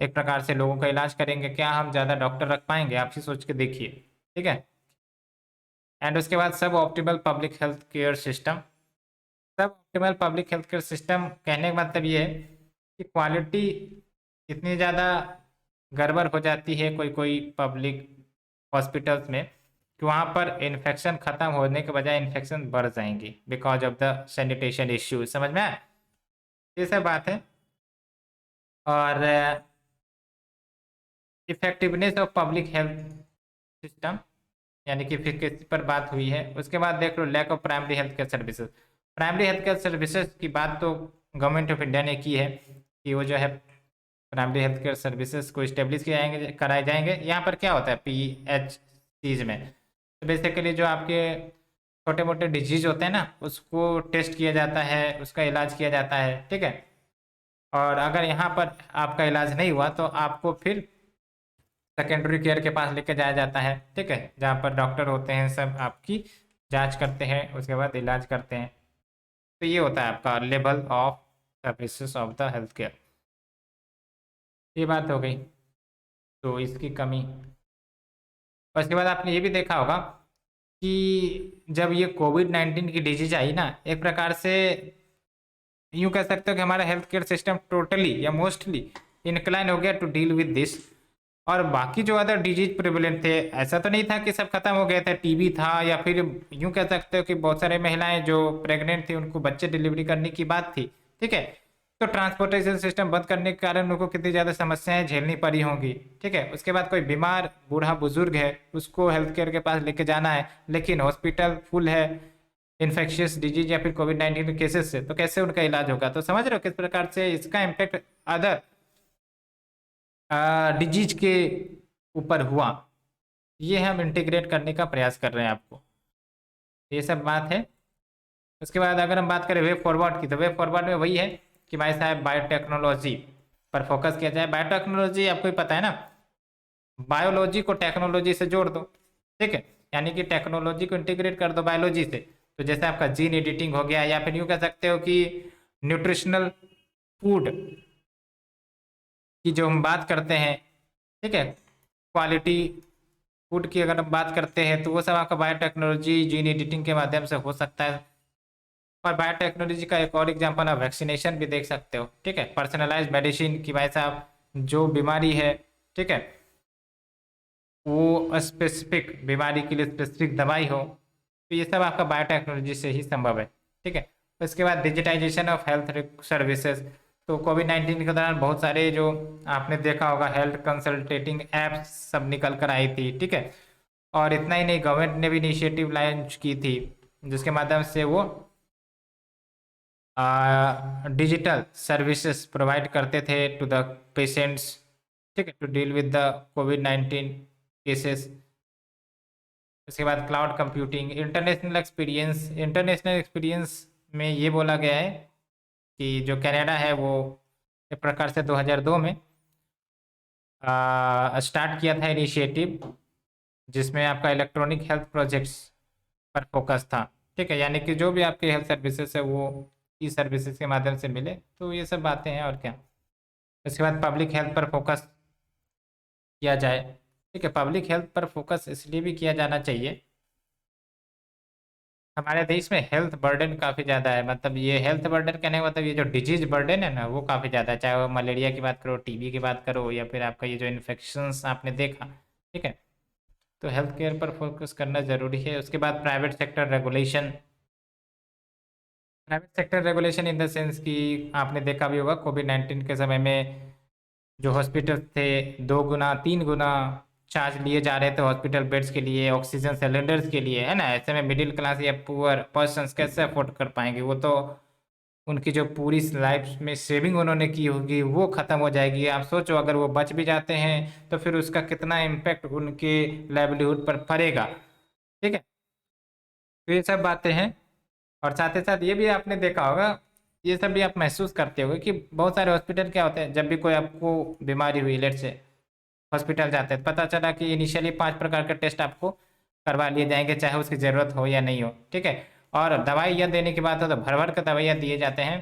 A: एक प्रकार से लोगों का इलाज करेंगे, क्या हम ज़्यादा डॉक्टर रख पाएंगे, आप ही सोच के देखिए। ठीक है। एंड उसके बाद सब optimal public health care system. सब optimal public health care system कहने का मतलब ये है कि क्वालिटी इतनी ज़्यादा गड़बड़ हो जाती है कोई कोई पब्लिक हॉस्पिटल्स में कि वहाँ पर इन्फेक्शन ख़त्म होने के बजाय इन्फेक्शन बढ़ जाएंगी because of the sanitation issue. समझ में आया? ये सब बात है। और effectiveness of public health system, यानी कि इफिकेसी पर बात हुई है। उसके बाद देख लो lack of primary health care services. Primary health care services की बात तो गवर्नमेंट ऑफ इंडिया ने की है कि वो जो है प्राइमरी हेल्थ केयर सर्विसेज को इस्टेब्लिश किए जाएंगे, कराए जाएंगे। यहाँ पर क्या होता है PHCs में, तो बेसिकली जो आपके छोटे मोटे डिजीज होते हैं ना उसको टेस्ट किया जाता है, उसका इलाज किया जाता है। ठीक है। और अगर यहाँ पर आपका इलाज नहीं हुआ तो आपको फिर सेकेंडरी केयर के पास लेके जाया जाता है। ठीक है, जहाँ पर डॉक्टर होते हैं, सब आपकी जांच करते हैं, उसके बाद इलाज करते हैं। तो ये होता है आपका level of services of the health care. ये बात हो गई तो इसकी कमी। और इसके बाद आपने ये भी देखा होगा कि जब ये कोविड-19 की डिजीज आई ना, एक प्रकार से यूँ कह सकते हो कि हमारा हेल्थ केयर सिस्टम टोटली या मोस्टली इनक्लाइन हो गया टू डील विद दिस। और बाकी जो अदर डिजीज प्रिवेलेंट थे, ऐसा तो नहीं था कि सब खत्म हो गए थे। टीबी था, या फिर यूँ कह सकते हो कि बहुत सारे महिलाएं जो प्रेग्नेंट थी उनको बच्चे डिलीवरी करने की बात थी। ठीक है। तो ट्रांसपोर्टेशन सिस्टम बंद करने के कारण उनको कितनी ज़्यादा समस्याएं झेलनी पड़ी होंगी। ठीक है। उसके बाद कोई बीमार बूढ़ा बुजुर्ग है, उसको हेल्थ केयर के पास लेके जाना है, लेकिन हॉस्पिटल फुल है इन्फेक्शियस डिजीज या फिर कोविड-19 केसेस से, तो कैसे उनका इलाज होगा? तो समझ रहे हो किस प्रकार से इसका इम्पैक्ट अदर डिजीज के ऊपर हुआ। ये हम इंटीग्रेट करने का प्रयास कर रहे हैं आपको। ये सब बात है। उसके बाद अगर हम बात करें वे फॉरवर्ड की, तो वे फॉरवर्ड में वही है कि भाई साहब बायोटेक्नोलॉजी पर फोकस किया जाए। बायोटेक्नोलॉजी आपको ही पता है ना, बायोलॉजी को टेक्नोलॉजी से जोड़ दो। ठीक है। यानी कि टेक्नोलॉजी को इंटीग्रेट कर दो बायोलॉजी से। तो जैसे आपका जीन एडिटिंग हो गया, या फिर यूँ कह सकते हो कि न्यूट्रिशनल फूड की जो हम बात करते हैं, ठीक है, क्वालिटी फूड की अगर हम बात करते हैं तो वो सब आपका बायोटेक्नोलॉजी जीन एडिटिंग के माध्यम से हो सकता है। और बायोटेक्नोलॉजी का एक और एग्जांपल आप वैक्सीनेशन भी देख सकते हो। ठीक है। पर्सनलाइज मेडिसिन की, भाई साहब जो बीमारी है, ठीक है, वो स्पेसिफिक बीमारी के लिए स्पेसिफिक दवाई हो, तो ये सब आपका बायोटेक्नोलॉजी से ही संभव है। ठीक है। उसके बाद डिजिटाइजेशन ऑफ हेल्थ सर्विसेज। तो कोविड-19 के दौरान बहुत सारे जो आपने देखा होगा हेल्थ कंसल्टेटिंग एप्स सब निकल कर आई थी। ठीक है। और इतना ही नहीं, गवर्नमेंट ने भी इनिशिएटिव लॉन्च की थी जिसके माध्यम से वो डिजिटल सर्विसेज प्रोवाइड करते थे टू द पेशेंट्स। ठीक है, टू डील विद द कोविड-19 केसेस। उसके बाद क्लाउड कंप्यूटिंग, इंटरनेशनल एक्सपीरियंस में ये बोला गया है कि जो कनाडा है वो एक प्रकार से 2002 में स्टार्ट किया था इनिशिएटिव, जिसमें आपका इलेक्ट्रॉनिक हेल्थ प्रोजेक्ट्स पर फोकस था। ठीक है। यानी कि जो भी आपके हेल्थ सर्विसेज है वो ई सर्विसेज के माध्यम से मिले। तो ये सब बातें हैं और क्या। उसके बाद पब्लिक हेल्थ पर फोकस किया जाए। ठीक है। पब्लिक हेल्थ पर फोकस इसलिए भी किया जाना चाहिए, हमारे देश में हेल्थ बर्डन काफ़ी ज़्यादा है। मतलब ये हेल्थ बर्डन कहने का मतलब ये जो डिजीज बर्डन है ना वो काफ़ी ज़्यादा है, चाहे वो मलेरिया की बात करो, टीबी की बात करो, या फिर आपका ये जो इन्फेक्शंस आपने देखा। ठीक है। तो हेल्थ केयर पर फोकस करना ज़रूरी है। उसके बाद private sector regulation in the sense कि आपने देखा भी होगा कोविड-19 के समय में जो हॉस्पिटल थे 2 गुना 3 गुना चार्ज लिए जा रहे थे हॉस्पिटल बेड्स के लिए, ऑक्सीजन सिलेंडर्स के लिए, है ना। ऐसे में मिडिल क्लास या पुअर पर्सन्स कैसे अफोर्ड कर पाएंगे? वो तो उनकी जो पूरी लाइफ में सेविंग उन्होंने की होगी वो ख़त्म हो जाएगी। आप सोचो अगर वो बच भी जाते हैं तो फिर उसका कितना इम्पेक्ट उनके लाइवलीहुड पर पड़ेगा। ठीक है। तो ये सब बातें हैं। और साथ ही साथ ये भी आपने देखा होगा, ये सब भी आप महसूस करते होंगे कि बहुत सारे हॉस्पिटल क्या होते हैं, जब भी कोई आपको बीमारी हुई, लेट से हॉस्पिटल जाते हैं, पता चला कि इनिशियली 5 प्रकार के टेस्ट आपको करवा लिए जाएंगे, चाहे उसकी ज़रूरत हो या नहीं हो, ठीक है। और दवाइयाँ देने की बात हो तो भर भर के दवाइयाँ दिए जाते हैं,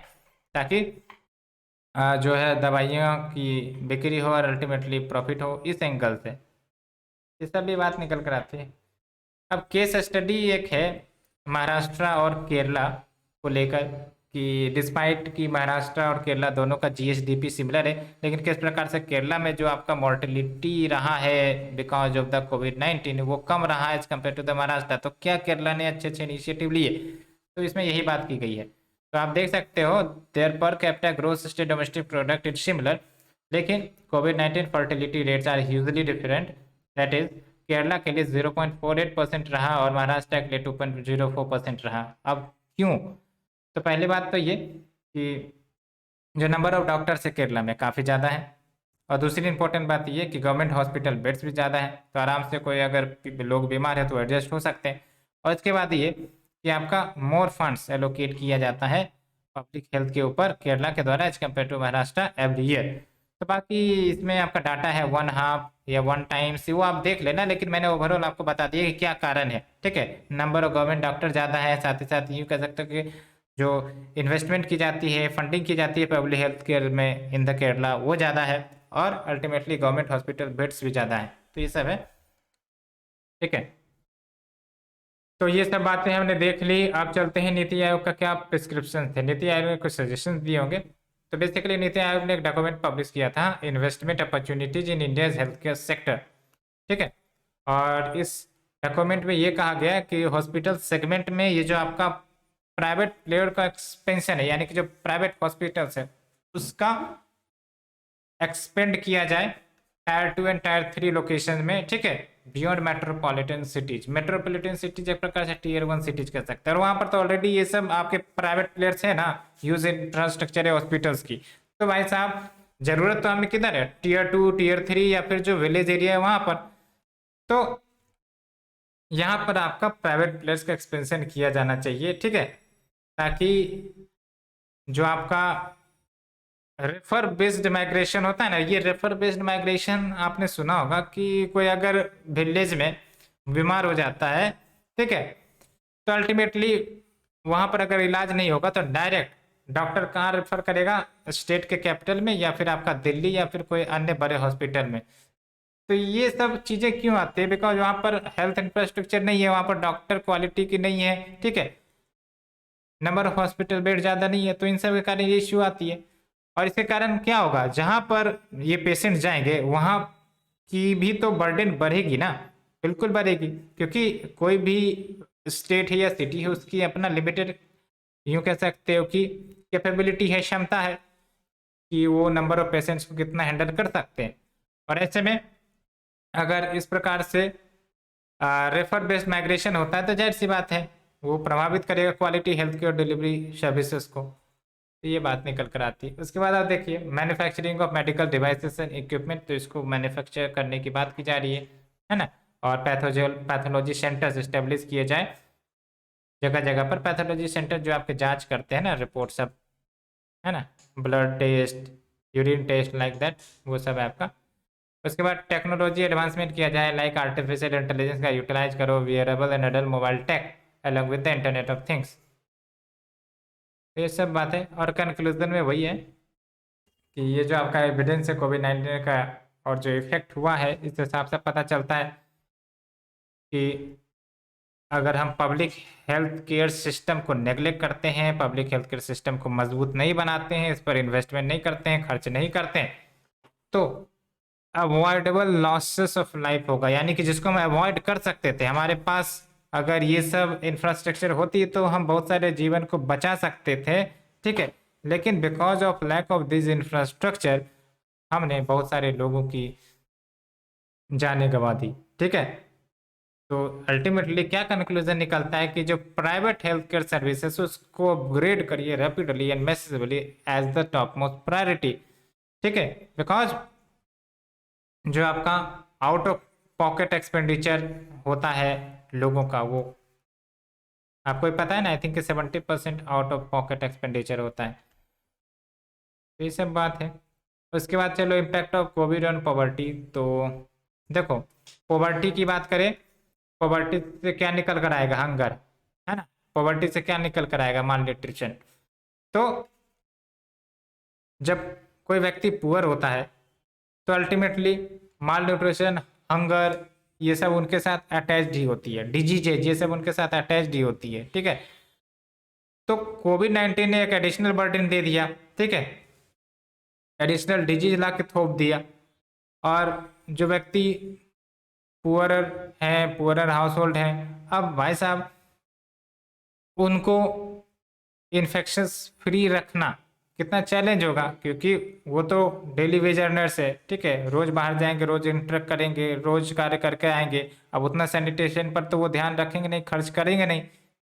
A: ताकि जो है दवाइयों की बिक्री हो और अल्टीमेटली प्रॉफिट हो, इस एंगल से ये सब भी बात निकल कर आती है। अब केस स्टडी एक है महाराष्ट्र और केरला को लेकर, कि डिस्पाइट कि महाराष्ट्र और केरला दोनों का जीएसडीपी सिमिलर है, लेकिन किस प्रकार से केरला में जो आपका मोर्टेलिटी रहा है बिकॉज ऑफ द कोविड-19 वो कम रहा है as compared to the Maharashtra, तो क्या केरला ने अच्छे अच्छे इनिशिएटिव लिए, तो इसमें यही बात की गई है। तो आप देख सकते हो their per capita growth state domestic product is similar, लेकिन कोविड-19 fertility rates are hugely different, that is Kerala के लिए 0.48% रहा और महाराष्ट्र के लिए 2.04% रहा। अब क्यों? तो पहली बात तो ये कि जो नंबर ऑफ डॉक्टर्स है केरला में काफ़ी ज़्यादा है, और दूसरी इंपॉर्टेंट बात ये कि गवर्नमेंट हॉस्पिटल बेड्स भी ज़्यादा है, तो आराम से कोई अगर लोग बीमार है तो एडजस्ट हो सकते हैं। और इसके बाद ये कि आपका मोर फंड्स एलोकेट किया जाता है पब्लिक हेल्थ के ऊपर केरला के द्वारा as compared to Maharashtra every year. तो बाकी इसमें आपका डाटा है 1/2 या 1 टाइम्स, वो आप देख लेना, लेकिन मैंने ओवरऑल आपको बता दिया कि क्या कारण है, ठीक है। नंबर ऑफ गवर्नमेंट डॉक्टर ज़्यादा है, साथ ही साथ यूँ कह सकते हो कि जो इन्वेस्टमेंट की जाती है, फंडिंग की जाती है पब्लिक हेल्थ केयर में इन द केरला, वो ज़्यादा है, और अल्टीमेटली गवर्नमेंट हॉस्पिटल बेड्स भी ज़्यादा है, तो ये सब है, ठीक है। तो ये सब बातें हमने देख ली। अब चलते हैं नीति आयोग का क्या प्रिस्क्रिप्शन थे। नीति आयोग ने कुछ सजेशन दिए होंगे। तो बेसिकली नीति आयोग ने एक डॉक्यूमेंट पब्लिश किया था, investment opportunities in India's health care sector, ठीक है। और इस डॉक्यूमेंट में ये कहा गया कि हॉस्पिटल सेगमेंट में ये जो आपका प्राइवेट प्लेयर का एक्सपेंशन है, यानी कि जो प्राइवेट हॉस्पिटल्स है उसका एक्सपेंड किया जाए टायर 2 एंड टायर 3 लोकेशन में, ठीक है, beyond metropolitan cities. Metropolitan cities एक प्रकार से टीयर 1 सिटीज कह सकते हैं, और वहां पर तो ऑलरेडी ये सब आपके प्राइवेट प्लेयर्स है ना, यूज इंफ्रास्ट्रक्चर है हॉस्पिटल्स की। तो भाई साहब जरूरत तो हमें किधर है, टीयर 2 टीयर 3 या फिर जो विलेज एरिया है वहां पर। तो यहाँ पर आपका प्राइवेट प्लेयर्स का एक्सपेंशन किया जाना चाहिए, ठीक है, ताकि जो आपका रेफर बेस्ड माइग्रेशन होता है ना, ये रेफर बेस्ड माइग्रेशन आपने सुना होगा कि कोई अगर विलेज में बीमार हो जाता है, ठीक है, तो अल्टीमेटली वहां पर अगर इलाज नहीं होगा तो डायरेक्ट डॉक्टर कहाँ रेफर करेगा, स्टेट के कैपिटल में या फिर आपका दिल्ली या फिर कोई अन्य बड़े हॉस्पिटल में। तो ये सब चीज़ें क्यों आती है, बिकॉज वहाँ पर हेल्थ इंफ्रास्ट्रक्चर नहीं है, वहाँ पर डॉक्टर क्वालिटी की नहीं है, ठीक है, नंबर ऑफ हॉस्पिटल बेड ज़्यादा नहीं है, तो इन सब के कारण ये इश्यू आती है। और इसके कारण क्या होगा, जहाँ पर ये पेशेंट जाएंगे वहाँ की भी तो बर्डन बढ़ेगी ना, बिल्कुल बढ़ेगी, क्योंकि कोई भी स्टेट है या सिटी है उसकी अपना लिमिटेड, यूँ कह सकते हो कि कैपेबिलिटी है, क्षमता है कि वो नंबर ऑफ पेशेंट्स को कितना हैंडल कर सकते हैं। और ऐसे में अगर इस प्रकार से रेफर बेस्ड माइग्रेशन होता है तो जाहिर सी बात है वो प्रभावित करेगा quality health care delivery services को, तो ये बात निकल कर आती है। उसके बाद आप देखिए manufacturing of medical devices and equipment, तो इसको मैन्युफैक्चर करने की बात की जा रही है ना। और पैथोलॉजी सेंटर्स इस्टेब्लिश किए जाए जगह जगह पर, पैथोलॉजी सेंटर जो आपके जांच करते हैं ना, रिपोर्ट सब है ना, blood test, urine test like that, वो सब है आपका। उसके बाद टेक्नोलॉजी एडवांसमेंट किया जाए, लाइक आर्टिफिशियल इंटेलिजेंस का यूटिलाइज करो, wearable and adult mobile tech along with the internet of things. ये सब बातें, और कंक्लूजन में वही है कि ये जो आपका एविडेंस है कोविड-19 का और जो इफेक्ट हुआ है, इस हिसाब से पता चलता है कि अगर हम पब्लिक हेल्थ केयर सिस्टम को नेग्लेक्ट करते हैं, पब्लिक हेल्थ केयर सिस्टम को मजबूत नहीं बनाते हैं, इस पर इन्वेस्टमेंट नहीं करते हैं, खर्च नहीं करते हैं, तो अवॉइडेबल लॉसेस ऑफ लाइफ होगा, यानी कि जिसको हम अवॉइड कर सकते थे, हमारे पास अगर ये सब इंफ्रास्ट्रक्चर होती तो हम बहुत सारे जीवन को बचा सकते थे, ठीक है, लेकिन because of lack of this infrastructure हमने बहुत सारे लोगों की जानें गंवा दी, ठीक है। तो अल्टीमेटली क्या कंक्लूजन निकलता है कि जो प्राइवेट हेल्थ केयर सर्विसेज उसको अपग्रेड करिए rapidly and massively as the top most priority, ठीक है, बिकॉज जो आपका आउट ऑफ पॉकेट एक्सपेंडिचर होता है लोगों का, वो आपको भी पता है ना, I think 70% out of pocket expenditure होता है। तो ये सब बात है। उसके बाद चलो impact of Covid on poverty. तो देखो, पॉवर्टी की बात करें, पॉवर्टी से क्या निकल कर आएगा? हंगर, है ना। पॉवर्टी से क्या निकल कर आएगा? माल न्यूट्रिशन। तो जब कोई व्यक्ति पुअर होता है तो अल्टीमेटली माल न्यूट्रिशन, हंगर, ये सब उनके साथ अटैच्ड ही होती है। डिजीजेज ये सब उनके साथ अटैच्ड ही होती है, ठीक है। तो कोविड-19 ने एक एडिशनल बर्डन दे दिया, ठीक है, एडिशनल डिजीज ला के थोप दिया। और जो व्यक्ति पुअरर हैं, पुअरर हाउस होल्ड हैं, अब भाई साहब उनको इन्फेक्शंस फ्री रखना कितना चैलेंज होगा, क्योंकि वो तो डेली वेज अर्नर्स है, ठीक है, रोज बाहर जाएंगे, रोज इंटरेक्ट करेंगे, रोज कार्य करके आएंगे। अब उतना सैनिटेशन पर तो वो ध्यान रखेंगे नहीं, खर्च करेंगे नहीं,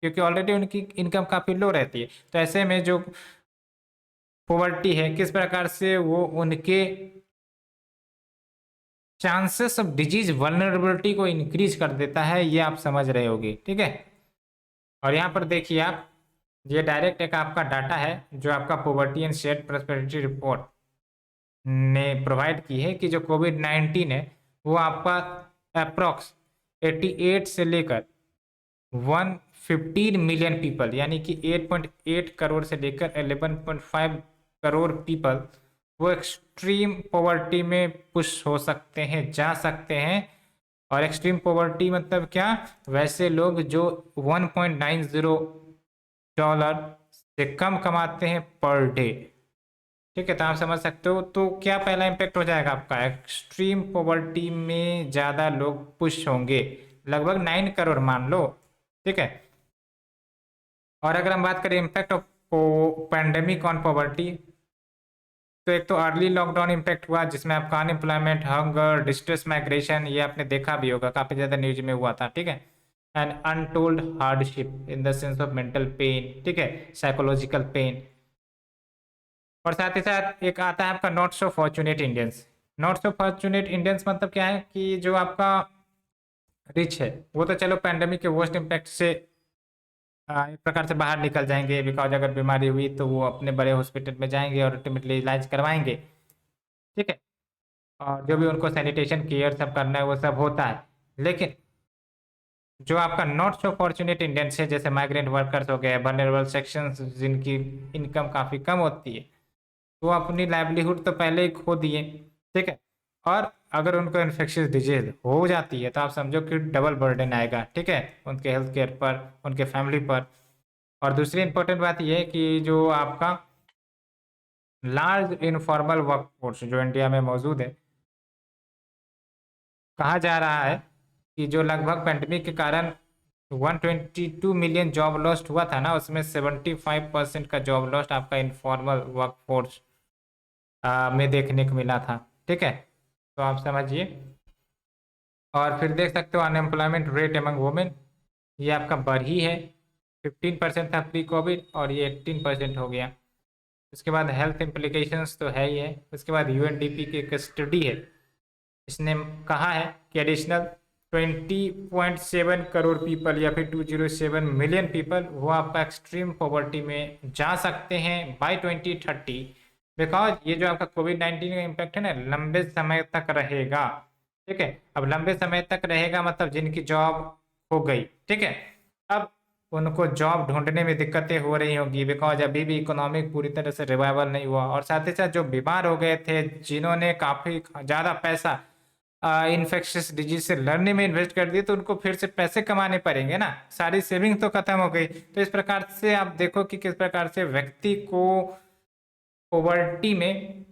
A: क्योंकि ऑलरेडी उनकी इनकम काफ़ी लो रहती है। तो ऐसे में जो पॉवर्टी है, किस प्रकार से वो उनके चांसेस ऑफ डिजीज वल्नरेबिलिटी को इंक्रीज कर देता है, ये आप समझ रहे होगे, ठीक है। और यहाँ पर देखिए आप, ये डायरेक्ट एक आपका डाटा है जो आपका poverty and shared prosperity report ने प्रोवाइड की है कि जो कोविड-19 है वो आपका अप्रॉक्स 88 से लेकर 115 मिलियन पीपल, यानी कि 8.8 करोड़ से लेकर 11.5 करोड़ पीपल वो एक्सट्रीम पॉवर्टी में पुश हो सकते हैं, जा सकते हैं। और एक्सट्रीम पॉवर्टी मतलब क्या? वैसे लोग जो 1.90 डॉलर से कम कमाते हैं पर डे, ठीक है। तो आप समझ सकते हो। तो क्या पहला इम्पैक्ट हो जाएगा आपका? एक्सट्रीम पॉवर्टी में ज़्यादा लोग पुश होंगे, लगभग 9 करोड़ मान लो, ठीक है। और अगर हम बात करें impact of pandemic on poverty, तो एक तो अर्ली लॉकडाउन इम्पैक्ट हुआ जिसमें आपका अनएम्प्लॉयमेंट, हंगर, डिस्ट्रेस माइग्रेशन, ये आपने देखा भी होगा, काफ़ी ज़्यादा न्यूज में हुआ था, ठीक है। And untold hardship in the sense of mental pen, ठीक है, साइकोलॉजिकल पेन। और साथ ही साथ एक आता है आपका not so fortunate Indians. Not so fortunate Indians मतलब क्या है कि जो आपका रिच है वो तो चलो पैंडेमिक के वर्स्ट इम्पैक्ट से एक प्रकार से बाहर निकल जाएंगे, बिकॉज अगर बीमारी हुई तो वो अपने बड़े हॉस्पिटल में जाएंगे और अल्टीमेटली इलाज करवाएंगे, ठीक है। और जो भी उनको सैनिटेशन केयर सब करना है वो सब होता है। लेकिन जो आपका नॉट सो फॉर्चुनेट इंडियंस है, जैसे माइग्रेंट वर्कर्स हो गए, वल्नरेबल सेक्शंस जिनकी इनकम काफ़ी कम होती है, वो अपनी लाइवलीहुड तो पहले ही खो दिए, ठीक है। और अगर उनको इन्फेक्शियस डिजीज हो जाती है तो आप समझो कि डबल बर्डन आएगा, ठीक है, उनके हेल्थ केयर पर, उनके फैमिली पर। और दूसरी इंपॉर्टेंट बात यह है कि जो आपका लार्ज इनफॉर्मल वर्कफोर्स जो इंडिया में मौजूद है, कहा जा रहा है कि जो लगभग पेंडेमिक के कारण 122 मिलियन जॉब लॉस्ट हुआ था ना, उसमें 75% का जॉब लॉस्ट आपका इनफॉर्मल वर्कफोर्स में देखने को मिला था, ठीक है। तो आप समझिए। और फिर देख सकते हो अनएम्प्लॉयमेंट रेट एमंग वुमेन, ये आपका बढ़ ही है, 15% था प्री कोविड और ये 18% हो गया। उसके बाद हेल्थ इम्प्लीकेशंस तो है ही है। उसके बाद यूएनडीपी की एक स्टडी है, इसने कहा है कि एडिशनल 20.7 करोड़ पीपल या फिर 207 मिलियन पीपल वो आपका एक्सट्रीम पॉवर्टी में जा सकते हैं बाय 2030, बिकॉज ये जो आपका कोविड-19 का इम्पैक्ट है ना, लंबे समय तक रहेगा, ठीक है। अब लंबे समय तक रहेगा मतलब जिनकी जॉब हो गई, ठीक है, अब उनको जॉब ढूंढने में दिक्कतें हो रही होंगी, बिकॉज अभी भी इकोनॉमिक पूरी तरह से रिवाइवल नहीं हुआ। और साथ ही साथ जो बीमार हो गए थे, जिन्होंने काफ़ी ज़्यादा पैसा इन्फेक्शियस डिजीज से लड़ने में इन्वेस्ट कर दिए, तो उनको फिर से पैसे कमाने पड़ेंगे ना, सारी सेविंग तो खत्म हो गई। तो इस प्रकार से आप देखो कि किस प्रकार से व्यक्ति को पॉवर्टी में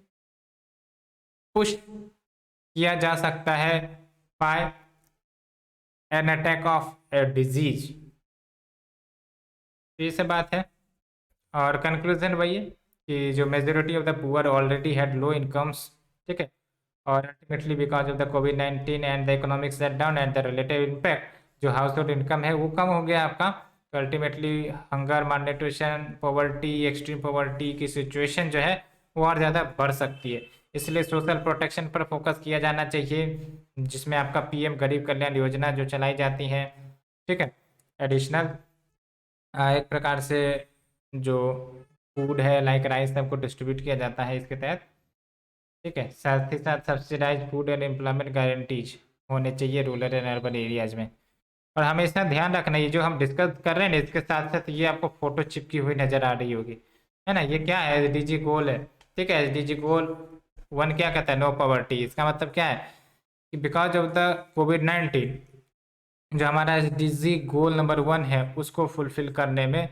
A: पुश किया जा सकता है by an attack of a disease. तो ये सब बात है। और कंक्लूजन वही है कि जो majority of the poor already had low incomes, ठीक है, और ultimately because of the covid and the economic shutdown and the relative impact, जो हाउस होल्ड इनकम है वो कम हो गया आपका। तो ultimately hunger, malnutrition, poverty, extreme poverty की सिचुएशन जो है वो और ज़्यादा बढ़ सकती है। इसलिए सोशल प्रोटेक्शन पर फोकस किया जाना चाहिए, जिसमें आपका पीएम गरीब कल्याण योजना जो चलाई जाती है, ठीक है, एडिशनल एक प्रकार से जो फूड है लाइक राइस सबको डिस्ट्रीब्यूट किया जाता है इसके तहत। ठीक है, साथ ही साथ subsidise food and employment guarantees होने चाहिए रूरल एंड अर्बन एरियाज में। और हमेशा ध्यान रखना, ये जो हम डिस्कस कर रहे हैं ना इसके साथ साथ ये आपको फोटो चिपकी हुई नजर आ रही होगी, है ना। ये क्या है, एसडीजी गोल है। ठीक है, एसडीजी गोल 1 क्या कहता है, नो पॉवर्टी। इसका मतलब क्या है कि बिकॉज ऑफ द कोविड-19 जो हमारा एसडीजी गोल नंबर 1 है उसको फुलफिल करने में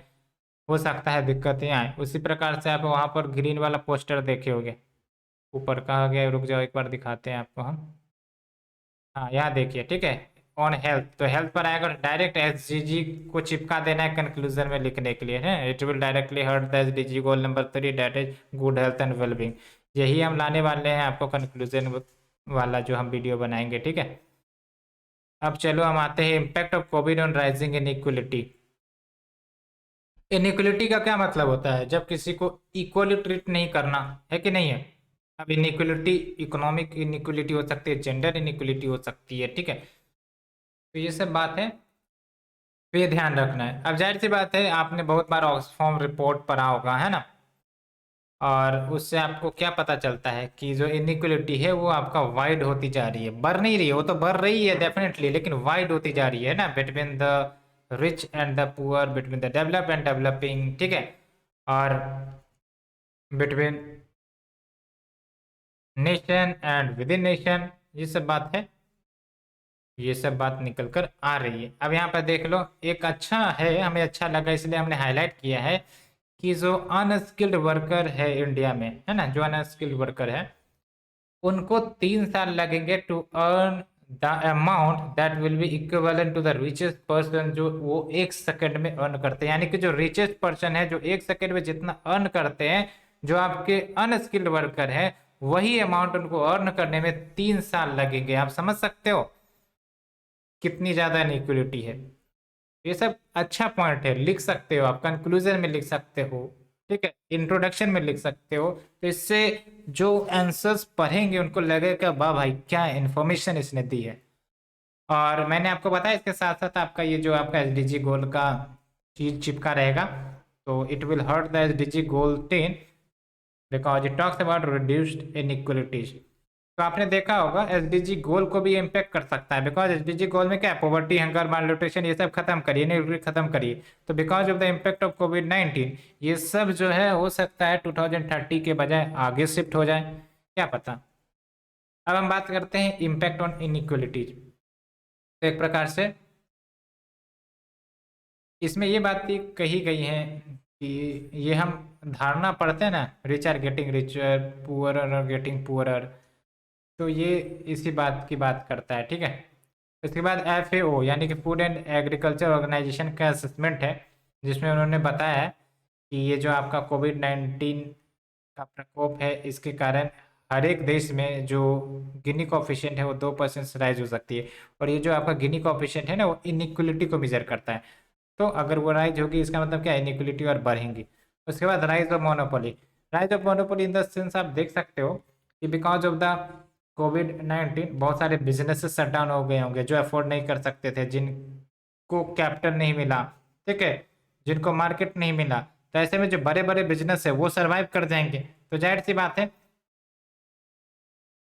A: हो सकता है दिक्कतें आए। उसी प्रकार से आप वहाँ पर ग्रीन वाला पोस्टर देखे होंगे, ऊपर कहा गया है, रुक जाओ एक बार दिखाते हैं आपको हम। हाँ यहाँ देखिए, ठीक है, ऑन हेल्थ, तो हेल्थ पर आएगा, डायरेक्ट एसडीजी को चिपका देना है कंक्लूजन में लिखने के लिए, है it will directly hurt the SDG goal number 3 that is good health and wellbeing. यही हम लाने वाले हैं आपको कंक्लूजन वाला जो हम वीडियो बनाएंगे। ठीक है, अब चलो हम आते हैं impact of Covid on rising inequality. Inequality का क्या मतलब होता है, जब किसी को इक्वली ट्रीट नहीं करना, है कि नहीं है। अब इनइक्वलिटी इकोनॉमिक इनइक्वलिटी हो सकती है, जेंडर इनइक्वलिटी हो सकती है। ठीक है, तो ये सब बात है, तो ये ध्यान रखना है। अब जाहिर सी बात है आपने बहुत बार ऑक्सफॉर्म रिपोर्ट पढ़ा होगा, है ना। और उससे आपको क्या पता चलता है कि जो इनइक्वलिटी है वो आपका वाइड होती जा रही है, बढ़ नहीं रही है, वो तो बढ़ रही है डेफिनेटली, लेकिन वाइड होती जा रही है ना, between the rich and the poor, between the develop and developing. ठीक है, और between nation and with in nation, ये सब बात है, ये सब बात निकल कर आ रही है। अब यहाँ पर देख लो, एक अच्छा है, हमें अच्छा लगा इसलिए हमने हाईलाइट किया है कि जो अनस्किल्ड वर्कर है इंडिया में, है ना, जो अनस्किल्ड वर्कर है उनको 3 साल लगेंगे to earn the amount that will be equivalent to the richest person, जो वो 1 सेकंड में अर्न करते हैं। यानी कि जो रिचेस्ट पर्सन है जो 1 सेकंड में जितना अर्न करते हैं, जो आपके अनस्किल्ड वर्कर है वही अमाउंट उनको अर्न करने में 3 साल लगेंगे। आप समझ सकते हो कितनी ज्यादा इनइक्वलिटी है। ये सब अच्छा पॉइंट है, लिख सकते हो आप, कंक्लूजन में लिख सकते हो, ठीक है, इंट्रोडक्शन में लिख सकते हो। तो इससे जो आंसर्स पढ़ेंगे उनको लगेगा वाह भाई क्या इन्फॉर्मेशन इसने दी है। और मैंने आपको बताया इसके साथ साथ आपका ये जो आपका एसडीजी गोल का चीज चिपका रहेगा, तो it will hurt the SDG goal 10 because it talks about reduced inequalities. तो आपने देखा होगा एसडीजी गोल को भी इम्पेक्ट कर सकता है, बिकॉज एसडीजी गोल में क्या है, पॉवर्टी, हंगर, मालन्यूट्रिशन, ये सब खत्म करिए, इनइक्वालिटी खत्म करिए। तो because of the impact of कोविड-19 ये सब जो है हो सकता है 2030 के बजाय आगे शिफ्ट हो जाए, क्या पता। अब हम बात करते हैं इम्पैक्ट ऑन इनइक्वलिटीज। तो एक प्रकार से इसमें ये बात भी कही गई है कि ये हम धारणा पढ़ते हैं ना, rich are getting richer, poor are getting poorer, तो ये इसी बात की बात करता है। ठीक है, इसके बाद FAO यानी कि फूड एंड एग्रीकल्चर ऑर्गेनाइजेशन का असेसमेंट है, जिसमें उन्होंने बताया है कि ये जो आपका कोविड-19 का प्रकोप है इसके कारण हर एक देश में जो गिनी कोफिशिएंट है वो 2% राइज हो सकती है। और ये जो आपका गिनी कोफिशिएंट है ना वो इनइक्वलिटी को मेजर करता है। तो अगर वो राइज होगी इसका मतलब क्या, इनइक्वलिटी और बढ़ेंगी। उसके बाद rise of monopoly, rise of monopoly in the sense आप देख सकते हो कि बिकॉज ऑफ द कोविड-19 बहुत सारे बिजनेसेस शट डाउन हो गए होंगे जो अफोर्ड नहीं कर सकते थे, जिनको कैपिटल नहीं मिला, ठीक है, जिनको मार्केट नहीं मिला। तो ऐसे में जो बड़े बड़े बिजनेस है वो सरवाइव कर जाएंगे। तो जाहिर सी बात है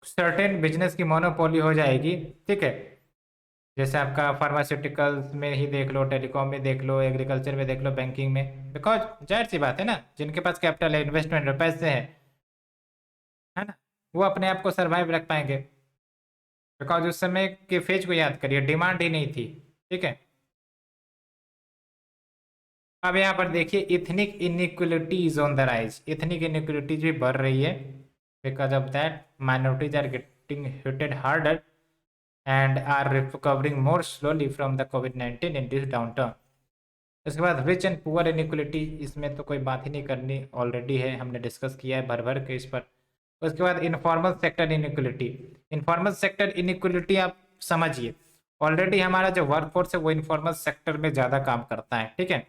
A: सर्टेन बिजनेस की मोनोपोली हो जाएगी। ठीक है, जैसे आपका फार्मास्यूटिकल्स में ही देख लो, टेलीकॉम में देख लो, एग्रीकल्चर में देख लो, बैंकिंग में, बिकॉज जाहिर सी बात है ना, जिनके पास कैपिटल है, इन्वेस्टमेंट है, पैसे है ना, वो अपने आप को सरवाइव रख पाएंगे। बिकॉज उस समय के फेज को याद करिए, डिमांड ही नहीं थी। ठीक है, अब यहाँ पर देखिए ethnic inequality is on the rise, ethnic inequalities भी बढ़ रही है। Because of that minorities are getting hitted harder and are recovering more slowly from the COVID-19 induced downturn। इसके बाद रिच एंड पुअर इनइक्वलिटी, इसमें तो कोई बात ही नहीं करनी, ऑलरेडी है, हमने डिस्कस किया है भर भर के इस पर। उसके बाद informal sector inequality, informal sector inequality आप समझिए, ऑलरेडी हमारा जो वर्कफोर्स है वो इनफॉर्मल सेक्टर में ज़्यादा काम करता है। ठीक है,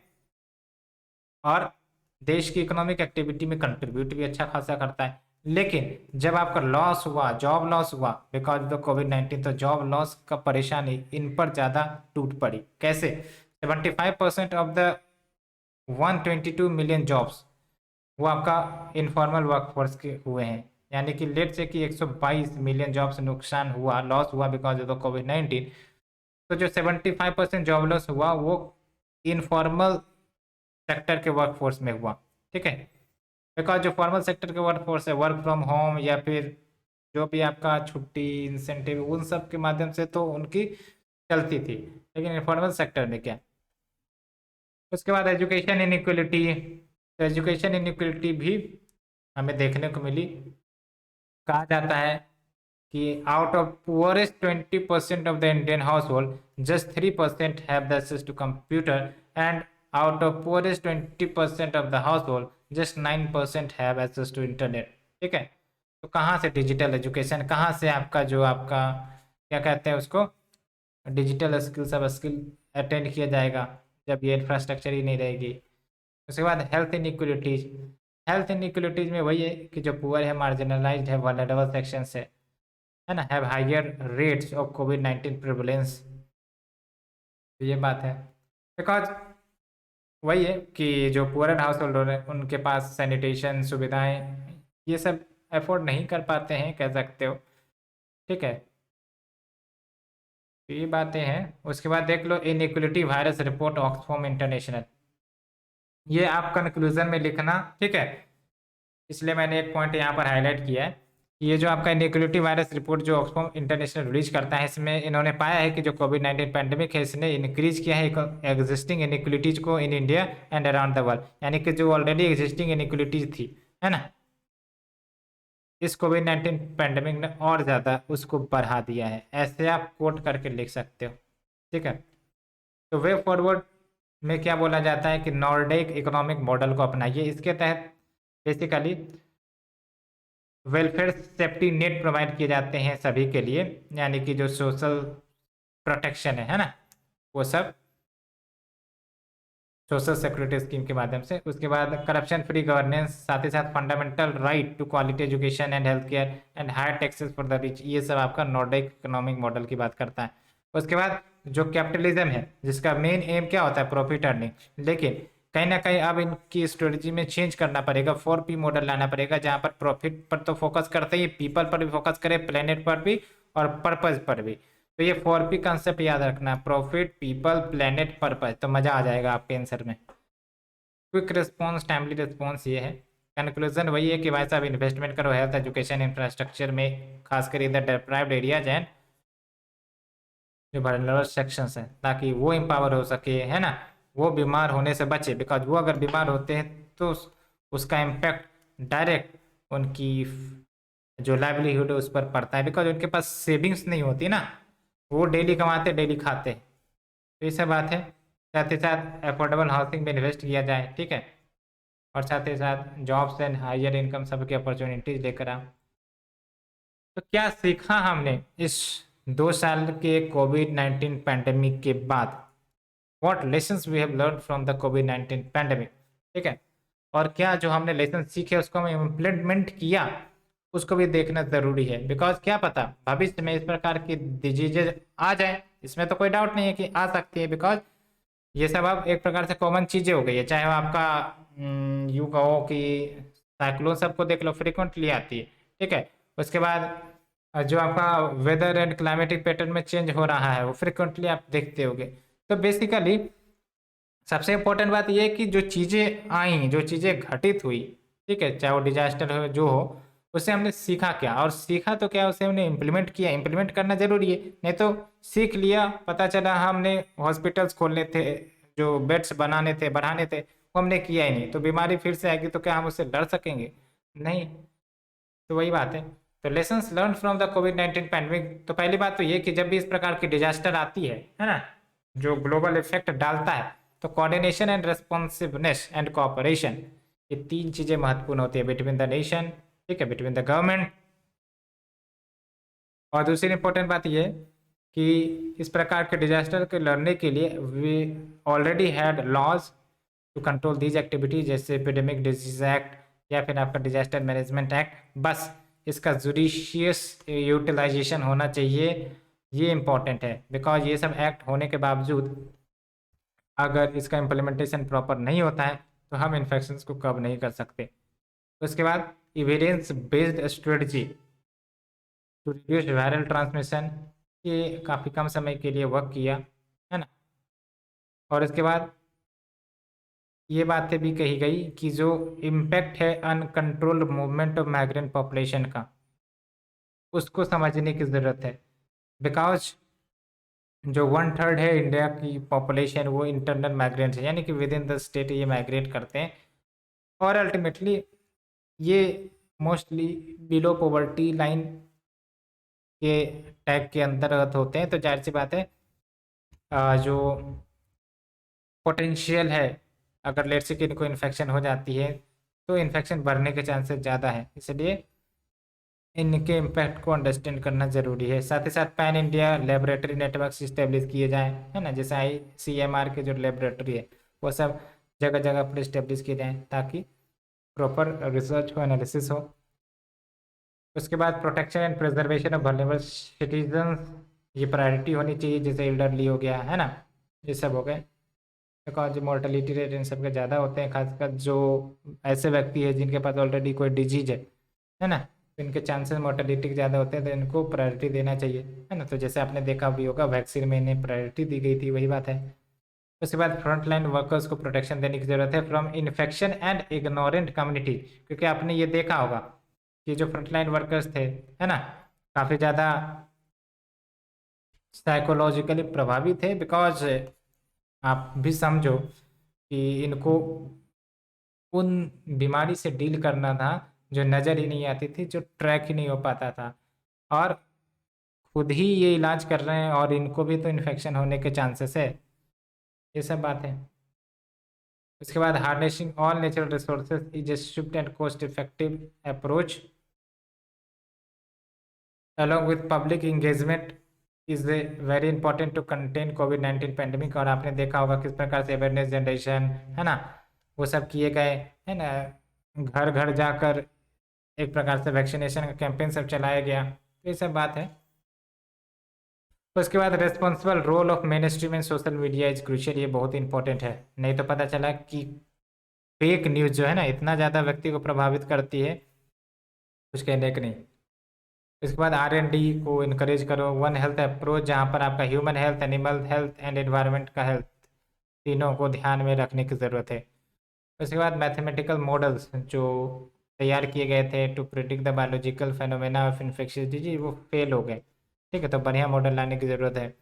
A: और देश की इकोनॉमिक एक्टिविटी में कंट्रीब्यूट भी अच्छा खासा करता है। लेकिन जब आपका लॉस हुआ, जॉब लॉस हुआ बिकॉज ऑफ द कोविड-19, तो जॉब लॉस का परेशानी इन पर ज़्यादा टूट पड़ी। कैसे, 75% ऑफ द 122 मिलियन जॉब्स वो आपका इनफॉर्मल वर्कफोर्स के हुए हैं। यानी कि लेट से कि 122 मिलियन जॉब्स नुकसान हुआ, लॉस हुआ बिकॉज ऑफ द कोविड-19। तो जो 75% जॉब लॉस हुआ वो इनफॉर्मल सेक्टर के वर्कफोर्स में हुआ। ठीक है, बिकॉज जो फॉर्मल सेक्टर के वर्कफोर्स है, वर्क फ्रॉम होम या फिर जो भी आपका छुट्टी इंसेंटिव उन सब के माध्यम से तो उनकी चलती थी, लेकिन इनफॉर्मल सेक्टर में क्या। उसके बाद एजुकेशन इनइक्वलिटी, तो एजुकेशन इनइक्वलिटी भी हमें देखने को मिली। कहा जाता है कि out of poorest 20% of the Indian household just 3% have the access to computer and out of poorest 20% of the household just 9% have access to internet. ठीक है, तो कहाँ से डिजिटल एजुकेशन, कहाँ से आपका जो आपका क्या कहते हैं उसको डिजिटल स्किल सब स्किल अटेंड किया जाएगा जब ये इंफ्रास्ट्रक्चर ही नहीं रहेगी। उसके बाद हेल्थ इनइक्वलिटीज, हेल्थ इनइक्वलिटीज में वही है कि जो पुअर है, मार्जिनलाइज्ड है, वल्नरेबल सेक्शन है ना, हैव हायर रेट्स ऑफ कोविड-19 प्रिवलेंस। तो ये बात है बिकॉज वही है कि जो पुअर हाउस होल्डर है उनके पास सैनिटेशन सुविधाएं ये सब अफोर्ड नहीं कर पाते हैं, कह सकते हो। ठीक है, तो ये बातें हैं। उसके बाद देख लो इनइक्वलिटी वायरस रिपोर्ट ऑक्सफोम इंटरनेशनल, ये आप कंक्लूजन में लिखना। ठीक है, इसलिए मैंने एक पॉइंट यहाँ पर हाईलाइट किया है। ये जो आपका इनइक्वलिटी वायरस रिपोर्ट जो ऑक्सफोम इंटरनेशनल रिलीज करता है, इसमें इन्होंने पाया है कि जो कोविड-19 पैंडेमिक है इसने इंक्रीज किया है एग्जिस्टिंग इनइक्वलिटीज को in India and around the world. यानी कि जो ऑलरेडी एग्जिस्टिंग इनइक्वलिटीज थी, है ना, इस कोविड-19 पैंडेमिक ने और ज़्यादा उसको बढ़ा दिया है। ऐसे आप कोट करके लिख सकते हो। ठीक है, तो वे फॉरवर्ड में क्या बोला जाता है कि नॉर्डिक इकोनॉमिक मॉडल को अपनाइए। इसके तहत basically welfare safety net provide किए जाते हैं सभी के लिए, यानी कि जो सोशल प्रोटेक्शन है ना, वो सब सोशल सिक्योरिटी स्कीम के माध्यम से। उसके बाद करप्शन फ्री गवर्नेंस, साथ ही साथ fundamental right to quality education and health care and higher taxes for the rich, ये सब आपका नॉर्डिक इकोनॉमिक मॉडल की बात करता है। उसके बाद जो कैपिटलिज्म है जिसका मेन एम क्या होता है, प्रॉफिट अर्निंग, लेकिन कहीं ना कहीं अब इनकी स्ट्रेटजी में चेंज करना पड़ेगा, 4P मॉडल लाना पड़ेगा, जहाँ पर प्रॉफिट पर तो फोकस करते ही पीपल पर भी फोकस करे, प्लेनेट पर भी और पर्पज पर भी। तो ये 4P कंसेप्ट याद रखना, प्रॉफिट, पीपल, प्लेनेट, पर्पज, तो मजा आ जाएगा आपके आंसर में। क्विक रिस्पॉन्स, टाइमली रिस्पॉन्स ये है। कंक्लूजन वही है कि भाई साहब इन्वेस्टमेंट करो हेल्थ एजुकेशन इंफ्रास्ट्रक्चर में, खासकर इधर डिप्राइव्ड एरियाज एंड जो वल्नरेबल सेक्शंस हैं, ताकि वो एम्पावर हो सके, है ना, वो बीमार होने से बचे। बिकॉज वो अगर बीमार होते हैं तो उसका इम्पैक्ट डायरेक्ट उनकी जो लाइवलीहुड है उस पर पड़ता है, बिकॉज उनके पास सेविंग्स नहीं होती ना, वो डेली कमाते डेली खाते। तो ये सब बात है। साथ ही साथ अफोर्डेबल हाउसिंग में इन्वेस्ट किया जाए। ठीक है, और साथ ही साथ जॉब्स एंड हायर इनकम सबकी अपॉर्चुनिटीज लेकर आ। तो क्या सीखा हमने इस 2 साल के कोविड-19 पैंडेमिक के बाद, what lessons we have learn from the कोविड-19 पैंडेमिक। ठीक है, और क्या जो हमने लेसन सीखे उसको हम इम्प्लीमेंट किया, उसको भी देखना ज़रूरी है। बिकॉज क्या पता भविष्य में इस प्रकार की डिजीजेज आ जाए, इसमें तो कोई डाउट नहीं है कि आ सकती है, बिकॉज ये सब अब एक प्रकार से कॉमन चीज़ें हो गई है। चाहे वो आपका यूँ कहो कि साइक्लोन सबको देख लो, फ्रिक्वेंटली आती है। ठीक है, उसके बाद जो आपका वेदर एंड क्लाइमेटिक पैटर्न में चेंज हो रहा है वो फ्रिक्वेंटली आप देखते होगे। तो बेसिकली सबसे इम्पोर्टेंट बात यह है कि जो चीज़ें आई, जो चीज़ें घटित हुई, ठीक है, चाहे वो डिजास्टर हो जो हो, उससे हमने सीखा क्या, और सीखा तो क्या उसे हमने इम्प्लीमेंट किया। इम्प्लीमेंट करना जरूरी है, नहीं तो सीख लिया, पता चला हमने हॉस्पिटल्स खोलने थे, जो बेड्स बनाने थे, बढ़ाने थे, वो हमने किया ही नहीं, तो बीमारी फिर से आएगी, तो क्या हम उससे लड़ सकेंगे? नहीं। तो वही बात है। तो लेसन्स लर्न फ्रॉम द कोविड-19 पैंडेमिक, तो पहली बात तो ये कि जब भी इस प्रकार की डिजास्टर आती है ना, जो ग्लोबल इफेक्ट डालता है, तो coordination and responsiveness and cooperation, ये 3 चीज़ें महत्वपूर्ण होती है बिटवीन द नेशन, ठीक है, बिटवीन द गवर्नमेंट। और दूसरी इंपॉर्टेंट बात ये कि इस प्रकार के डिजास्टर के लड़ने के लिए we already had laws to control these activities, जैसे एपिडेमिक डिजीज एक्ट या फिर आपका डिजास्टर मैनेजमेंट एक्ट। बस इसका जुडिशियस यूटिलाइजेशन होना चाहिए, ये इम्पॉर्टेंट है। बिकॉज ये सब एक्ट होने के बावजूद अगर इसका इम्प्लीमेंटेशन प्रॉपर नहीं होता है तो हम इन्फेक्शन को कवर नहीं कर सकते। उसके बाद evidence based strategy to reduce viral transmission, ये काफ़ी कम समय के लिए वर्क किया, है ना। और इसके बाद ये बातें भी कही गई कि जो इम्पैक्ट है uncontrolled movement of migrant population का, उसको समझने की ज़रूरत है। बिकॉज जो 1/3 है इंडिया की पॉपुलेशन वो इंटरनल माइग्रेंट्स है, यानी कि विद इन द स्टेट ये माइग्रेट करते हैं और अल्टीमेटली ये मोस्टली बिलो पॉवर्टी लाइन के टैग के अंतर्गत होते हैं। तो जाहिर सी बात है जो पोटेंशियल है, अगर लेट से कि इनको इन्फेक्शन हो जाती है तो इन्फेक्शन बढ़ने के चांसेस ज़्यादा है, इसलिए इनके इम्पैक्ट को अंडरस्टैंड करना ज़रूरी है। साथ ही साथ pan India laboratory network establish किए जाएँ, है ना, जैसे ICMR के जो लेबोरेटरी है वो सब जगह जगह पर इस्टेब्लिश किए जाएँ ताकि प्रॉपर रिसर्च हो, एनालिसिस हो। उसके बाद protection and preservation of vulnerable citizens, ये प्रायोरिटी होनी चाहिए, जैसे एल्डरली हो गया, है ना, ये सब हो गए। बिकॉज मोर्टेलिटी रेट इन सब के ज़्यादा होते हैं, खासकर जो ऐसे व्यक्ति है जिनके पास ऑलरेडी कोई डिजीज है ना, तो इनके चांसेस मोर्टेलिटी के ज़्यादा होते हैं, तो इनको प्रायोरिटी देना चाहिए, है ना। तो जैसे आपने देखा भी होगा वैक्सीन में इन्हें प्रायोरिटी दी गई थी, वही बात है। उसके बाद फ्रंट लाइन वर्कर्स को प्रोटेक्शन देने की ज़रूरत है from infection and ignorant community, क्योंकि आपने ये देखा होगा कि जो फ्रंट लाइन वर्कर्स थे, है ना, काफ़ी ज़्यादा साइकोलॉजिकली प्रभावित थे। बिकॉज आप भी समझो कि इनको उन बीमारी से डील करना था जो नज़र ही नहीं आती थी, जो ट्रैक ही नहीं हो पाता था, और खुद ही ये इलाज कर रहे हैं और इनको भी तो इन्फेक्शन होने के चांसेस है, ये सब बात है। उसके बाद harnessing all natural resources is a Swift and cost effective approach along with public engagement is very important to contain COVID-19 pandemic. और आपने देखा होगा किस प्रकार से अवेयरनेस जनरेशन, है ना, वो सब किए गए, है ना, घर घर जाकर एक प्रकार से वैक्सीनेशन का कैंपेन सब चलाया गया, तो ये सब बात है। उसके बाद responsible role of mainstream and social media is crucial, ये बहुत इंपॉर्टेंट है, नहीं तो पता चला कि फेक न्यूज़ जो है ना इतना ज़्यादा व्यक्ति को प्रभावित करती है, कुछ कहने का नहीं। इसके बाद R&D को इनकरेज करो, वन हेल्थ अप्रोच जहाँ पर आपका human health, animal health and environment का हेल्थ तीनों को ध्यान में रखने की ज़रूरत है। उसके बाद मैथमेटिकल मॉडल्स जो तैयार किए गए थे to predict the biological phenomena of infectious disease, वो फेल हो गए, ठीक है, तो बढ़िया मॉडल लाने की ज़रूरत है।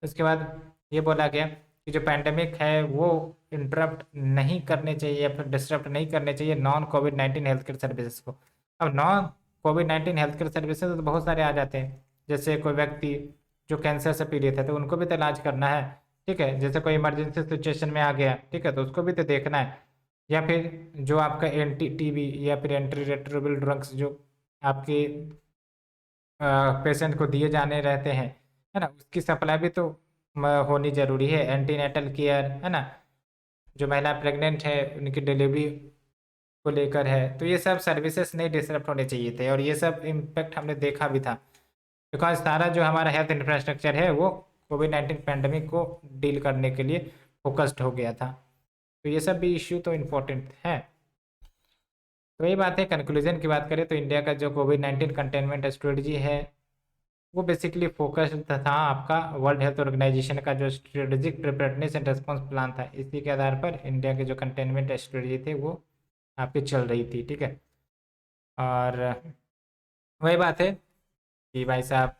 A: उसके बाद ये बोला गया कि जो पैंडमिक है वो इंटरप्ट नहीं करने चाहिए या फिर डिस्टर्ब नहीं करने चाहिए नॉन कोविड-19 हेल्थ केयर सर्विसेज को। अब नॉन कोविड-19 हेल्थ केयर सर्विसेज तो बहुत सारे आ जाते हैं, जैसे कोई व्यक्ति जो कैंसर से पीड़ित है तो उनको भी तो इलाज करना है, ठीक है, जैसे कोई इमरजेंसी सिचुएशन में आ गया, ठीक है, तो उसको भी तो देखना है। या फिर जो आपका एंटी-टीबी या फिर एंटी रेट्रोविरल ड्रग्स जो आपके पेशेंट को दिए जाने रहते हैं, है ना, उसकी सप्लाई भी तो होनी ज़रूरी है। एंटीनेटल केयर, है ना, जो महिला प्रेग्नेंट है उनकी डिलीवरी को लेकर है, तो ये सब सर्विसेज नहीं डिसरप्ट होने चाहिए थे, और ये सब इम्पैक्ट हमने देखा भी था। बिकॉज सारा जो हमारा हेल्थ इंफ्रास्ट्रक्चर है वो कोविड-19 पैंडमिक को डील करने के लिए फोकस्ड हो गया था, तो ये सब भी इश्यू तो इम्पोर्टेंट है। तो यही बात है, कंक्लूजन की बात करें तो इंडिया का जो कोविड-19 कंटेनमेंट स्ट्रेटजी है वो बेसिकली फोकस्ड था आपका वर्ल्ड हेल्थ ऑर्गेनाइजेशन का जो strategic preparedness and response plan था, इसी के आधार पर इंडिया के जो कंटेनमेंट स्ट्रेटजी थे वो आपकी चल रही थी, ठीक है। और वही बात है कि भाई साहब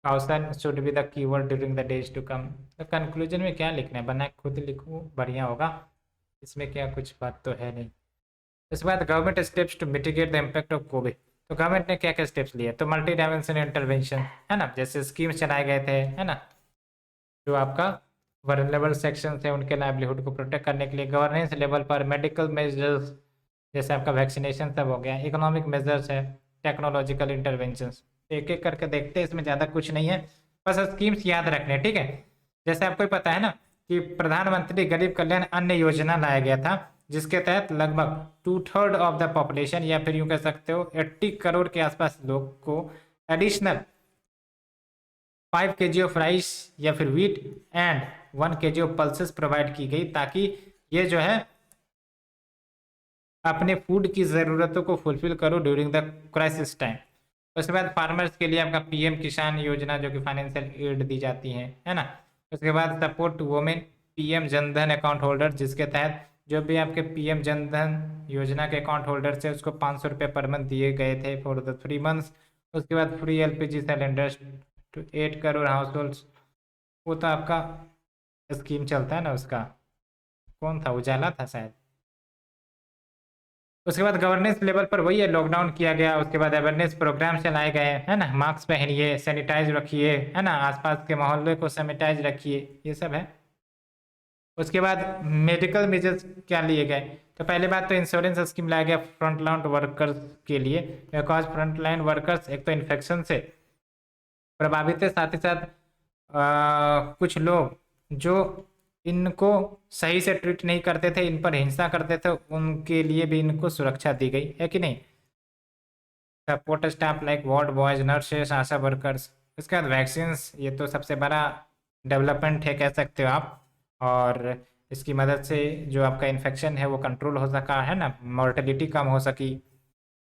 A: caution should be the keyword during the days to come. तो कंक्लूजन में क्या लिखना है, बना खुद लिखूँ बढ़िया होगा, इसमें क्या कुछ बात तो है नहीं। इसके बाद government steps to mitigate the impact of COVID, तो गवर्नमेंट ने क्या क्या स्टेप्स लिए, तो मल्टी डायमेंशनल इंटरवेंशन, है ना, जैसे स्कीम्स चलाए गए थे, है ना, जो आपका वल्नरेबल सेक्शन है उनके लाइवलीहुड को प्रोटेक्ट करने के लिए, गवर्नेंस लेवल पर मेडिकल मेजर्स जैसे आपका वैक्सीनेशन सब हो गया, इकोनॉमिक मेजर्स है, टेक्नोलॉजिकल इंटरवेंशंस, एक एक करके देखते हैं, इसमें ज़्यादा कुछ नहीं है, बस स्कीम्स याद रखने, ठीक है। जैसे आपको पता है ना कि प्रधानमंत्री गरीब कल्याण अन्न योजना लाया गया था, जिसके तहत लगभग 2/3 ऑफ द पॉपुलेशन या फिर यूँ कह सकते हो 80 करोड़ के आसपास लोग को एडिशनल 5 kg ऑफ राइस या फिर wheat and 1 kg of pulses provide की गई, ताकि ये जो है अपने फूड की ज़रूरतों को फुलफिल करो ड्यूरिंग द क्राइसिस टाइम। उसके बाद फार्मर्स के लिए आपका पीएम किसान योजना जो कि फाइनेंशियल एड दी जाती है ना। उसके बाद support women, PM Jan Dhan account holder, जिसके तहत जो भी आपके पीएम जनधन योजना के अकाउंट होल्डर थे उसको 500 रुपये पर मंथ दिए गए थे फॉर द 3 मंथ्स। उसके बाद free LPG cylinders to 8 crore household, वो तो आपका स्कीम चलता है ना, उसका कौन था, उजाला था शायद। उसके बाद गवर्नेंस लेवल पर वही है, लॉकडाउन किया गया। उसके बाद अवेयरनेस प्रोग्राम चलाए गए है ना, मास्क पहनिए, सैनिटाइज रखिए है ना, आसपास के मोहल्ले को सैनिटाइज रखिए, ये सब है। उसके बाद मेडिकल मेजर्स क्या लिए गए, तो पहले बात तो इंश्योरेंस स्कीम लाया गया फ्रंट लाइन वर्कर्स के लिए, बिकॉज फ्रंट लाइन वर्कर्स एक तो इन्फेक्शन से प्रभावित है, साथ ही साथ कुछ लोग जो इनको सही से ट्रीट नहीं करते थे, इन पर हिंसा करते थे, उनके लिए भी इनको सुरक्षा दी गई है कि नहीं। Support staff like ward boys, nurses, ASHA workers. इसके बाद वैक्सीन, ये तो सबसे बड़ा डेवलपमेंट है कह सकते हो आप, और इसकी मदद से जो आपका इन्फेक्शन है वो कंट्रोल हो सका है ना, मॉर्टेलिटी कम हो सकी।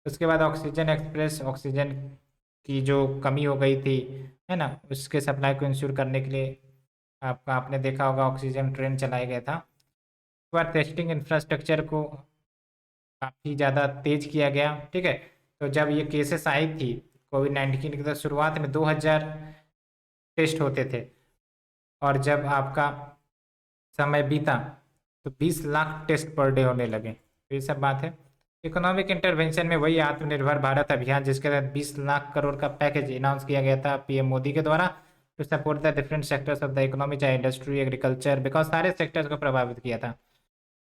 A: उसके बाद ऑक्सीजन एक्सप्रेस, ऑक्सीजन की जो कमी हो गई थी है ना, उसके सप्लाई को इंश्योर करने के लिए आपने देखा होगा ऑक्सीजन ट्रेन चलाया गया था। उसके बाद टेस्टिंग इंफ्रास्ट्रक्चर को काफ़ी ज़्यादा तेज किया गया, ठीक है। तो जब ये केसेस आई थी कोविड-19 की, तो शुरुआत में 2000 टेस्ट होते थे, और जब आपका समय बीता तो 20 लाख टेस्ट पर डे होने लगे। तो ये सब बात है। इकोनॉमिक इंटरवेंशन में वही आत्मनिर्भर भारत अभियान, जिसके तहत 20 लाख करोड़ का पैकेज अनाउंस किया गया था पीएम मोदी के द्वारा to support the different sectors of the economy, चाहे इंडस्ट्री, एग्रीकल्चर, बिकॉज सारे सेक्टर्स को प्रभावित किया था,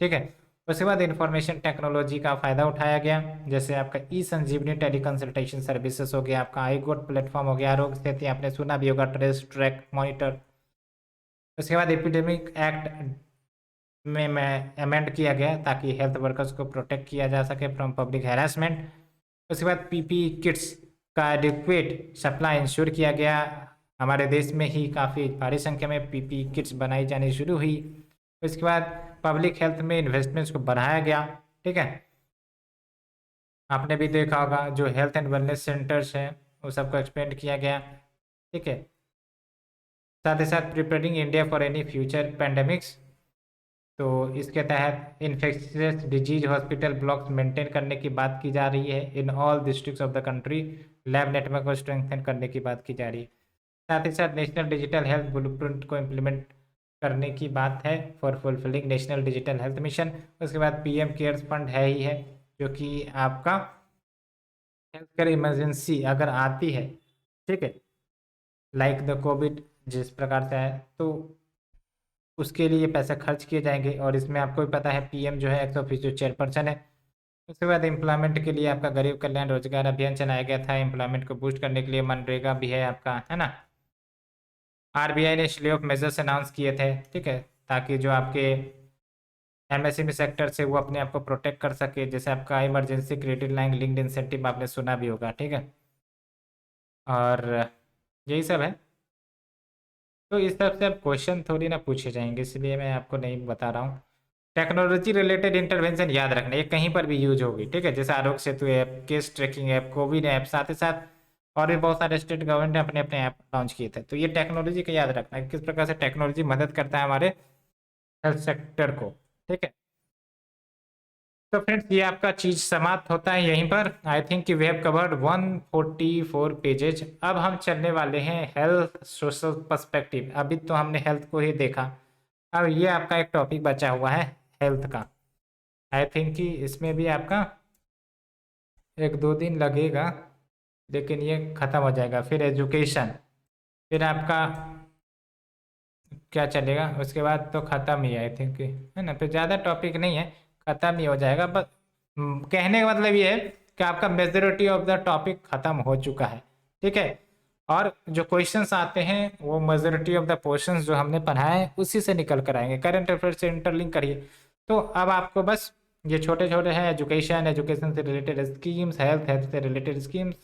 A: ठीक है। उसके बाद इंफॉर्मेशन टेक्नोलॉजी का फ़ायदा उठाया गया, जैसे आपका ई संजीवनी टेली कंसल्टेशन सर्विसेज हो गया, आपका आई गोट प्लेटफॉर्म हो गया, आरोग्य सेतु आपने सुना भी होगा, ट्रेस ट्रैक मॉनिटर। उसके बाद एपिडेमिक एक्ट में अमेंड किया गया ताकि हेल्थ वर्कर्स को प्रोटेक्ट किया जा सके फ्रॉम पब्लिक हैरेसमेंट। उसके बाद पीपीई किट्स का एडिक्वेट सप्लाई इंश्योर किया गया, हमारे देश में ही काफ़ी भारी संख्या में पीपीई किट्स बनाई जानी शुरू हुई। उसके बाद पब्लिक हेल्थ में इन्वेस्टमेंट्स को बढ़ाया गया, ठीक है। आपने भी देखा होगा जो हेल्थ एंड वेलनेस सेंटर्स हैं वो सबको एक्सपेंड किया गया, ठीक है। साथ ही साथ preparing India for any future pandemics, तो इसके तहत infectious disease hospital blocks maintain करने की बात की जा रही है in all districts of the country, lab network को स्ट्रेंथन करने की बात की जा रही है। साथ ही साथ नेशनल डिजिटल हेल्थ ब्लूप्रिंट को इम्प्लीमेंट करने की बात है for fulfilling national digital health mission. उसके बाद पीएम केयर्स फंड है ही है, जो कि आपका हेल्थ केयर इमरजेंसी अगर आती है, ठीक है, लाइक द कोविड जिस प्रकार से है, तो उसके लिए पैसे खर्च किए जाएंगे, और इसमें आपको भी पता है पीएम जो है 100% चेयरपर्सन है। उसके बाद एम्प्लॉयमेंट के लिए आपका गरीब कल्याण रोजगार अभियान चलाया गया था, एम्प्लॉयमेंट को बूस्ट करने के लिए मनरेगा भी है आपका, है ना। आरबीआई ने स्ले ऑफ मेजर्स अनाउंस किए थे, ठीक है, ताकि जो आपके एमएसएमई सेक्टर से वो अपने आप को प्रोटेक्ट कर सके, जैसे आपका emergency credit line linked incentive आपने सुना भी होगा, ठीक है। और यही सब है। तो इस तरफ से अब क्वेश्चन थोड़ी ना पूछे जाएंगे, इसलिए मैं आपको नहीं बता रहा हूँ। टेक्नोलॉजी रिलेटेड इंटरवेंशन याद रखना, ये कहीं पर भी यूज होगी, ठीक है, जैसे Aarogya Setu app, case tracking app, covid app, साथ ही साथ और भी बहुत सारे स्टेट गवर्नमेंट ने अपने अपने ऐप लॉन्च किए थे। तो ये टेक्नोलॉजी का याद रखना है, किस प्रकार से टेक्नोलॉजी मदद करता है हमारे हेल्थ सेक्टर को, ठीक है। तो फ्रेंड्स ये आपका चीज समाप्त होता है यहीं पर। I think we have covered 144 pages. अब हम चलने वाले हैं हेल्थ सोशल पर्सपेक्टिव। अभी तो हमने हेल्थ को ही देखा, अब ये आपका एक टॉपिक बचा हुआ है हेल्थ का। आई थिंक कि इसमें भी आपका 1-2 दिन लगेगा, लेकिन ये ख़त्म हो जाएगा। फिर एजुकेशन, फिर आपका क्या चलेगा, उसके बाद तो ख़त्म ही है आई थिंक, है ना। फिर ज़्यादा टॉपिक नहीं है, ख़त्म ही हो जाएगा। बस कहने का मतलब ये है कि आपका मेजोरिटी ऑफ द टॉपिक ख़त्म हो चुका है, ठीक है। और जो क्वेश्चंस आते हैं वो मेजोरिटी ऑफ द पोर्शंस जो हमने पढ़ाए हैं उसी से निकल कर आएंगे। करंट अफेयर से इंटरलिंक करिए। तो अब आपको बस ये छोटे छोटे हैं, एजुकेशन, एजुकेशन से रिलेटेड स्कीम्स, हेल्थ, हेल्थ से रिलेटेड स्कीम्स,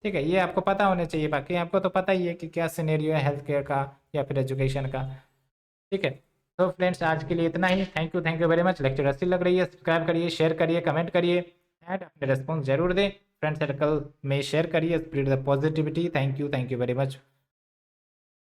A: ठीक है, ये आपको पता होना चाहिए। बाकी आपको तो पता ही है कि क्या सिनेरियो है हेल्थ केयर का या फिर एजुकेशन का। ठीक है, तो फ्रेंड्स आज के लिए इतना ही। Thank you very much. Lecture अच्छी लग रही है, सब्सक्राइब करिए, शेयर करिए, कमेंट करिए एंड अपने रिस्पॉन्स जरूर दें। फ्रेंड सर्कल में शेयर करिए, spread the positivity. Thank you very much.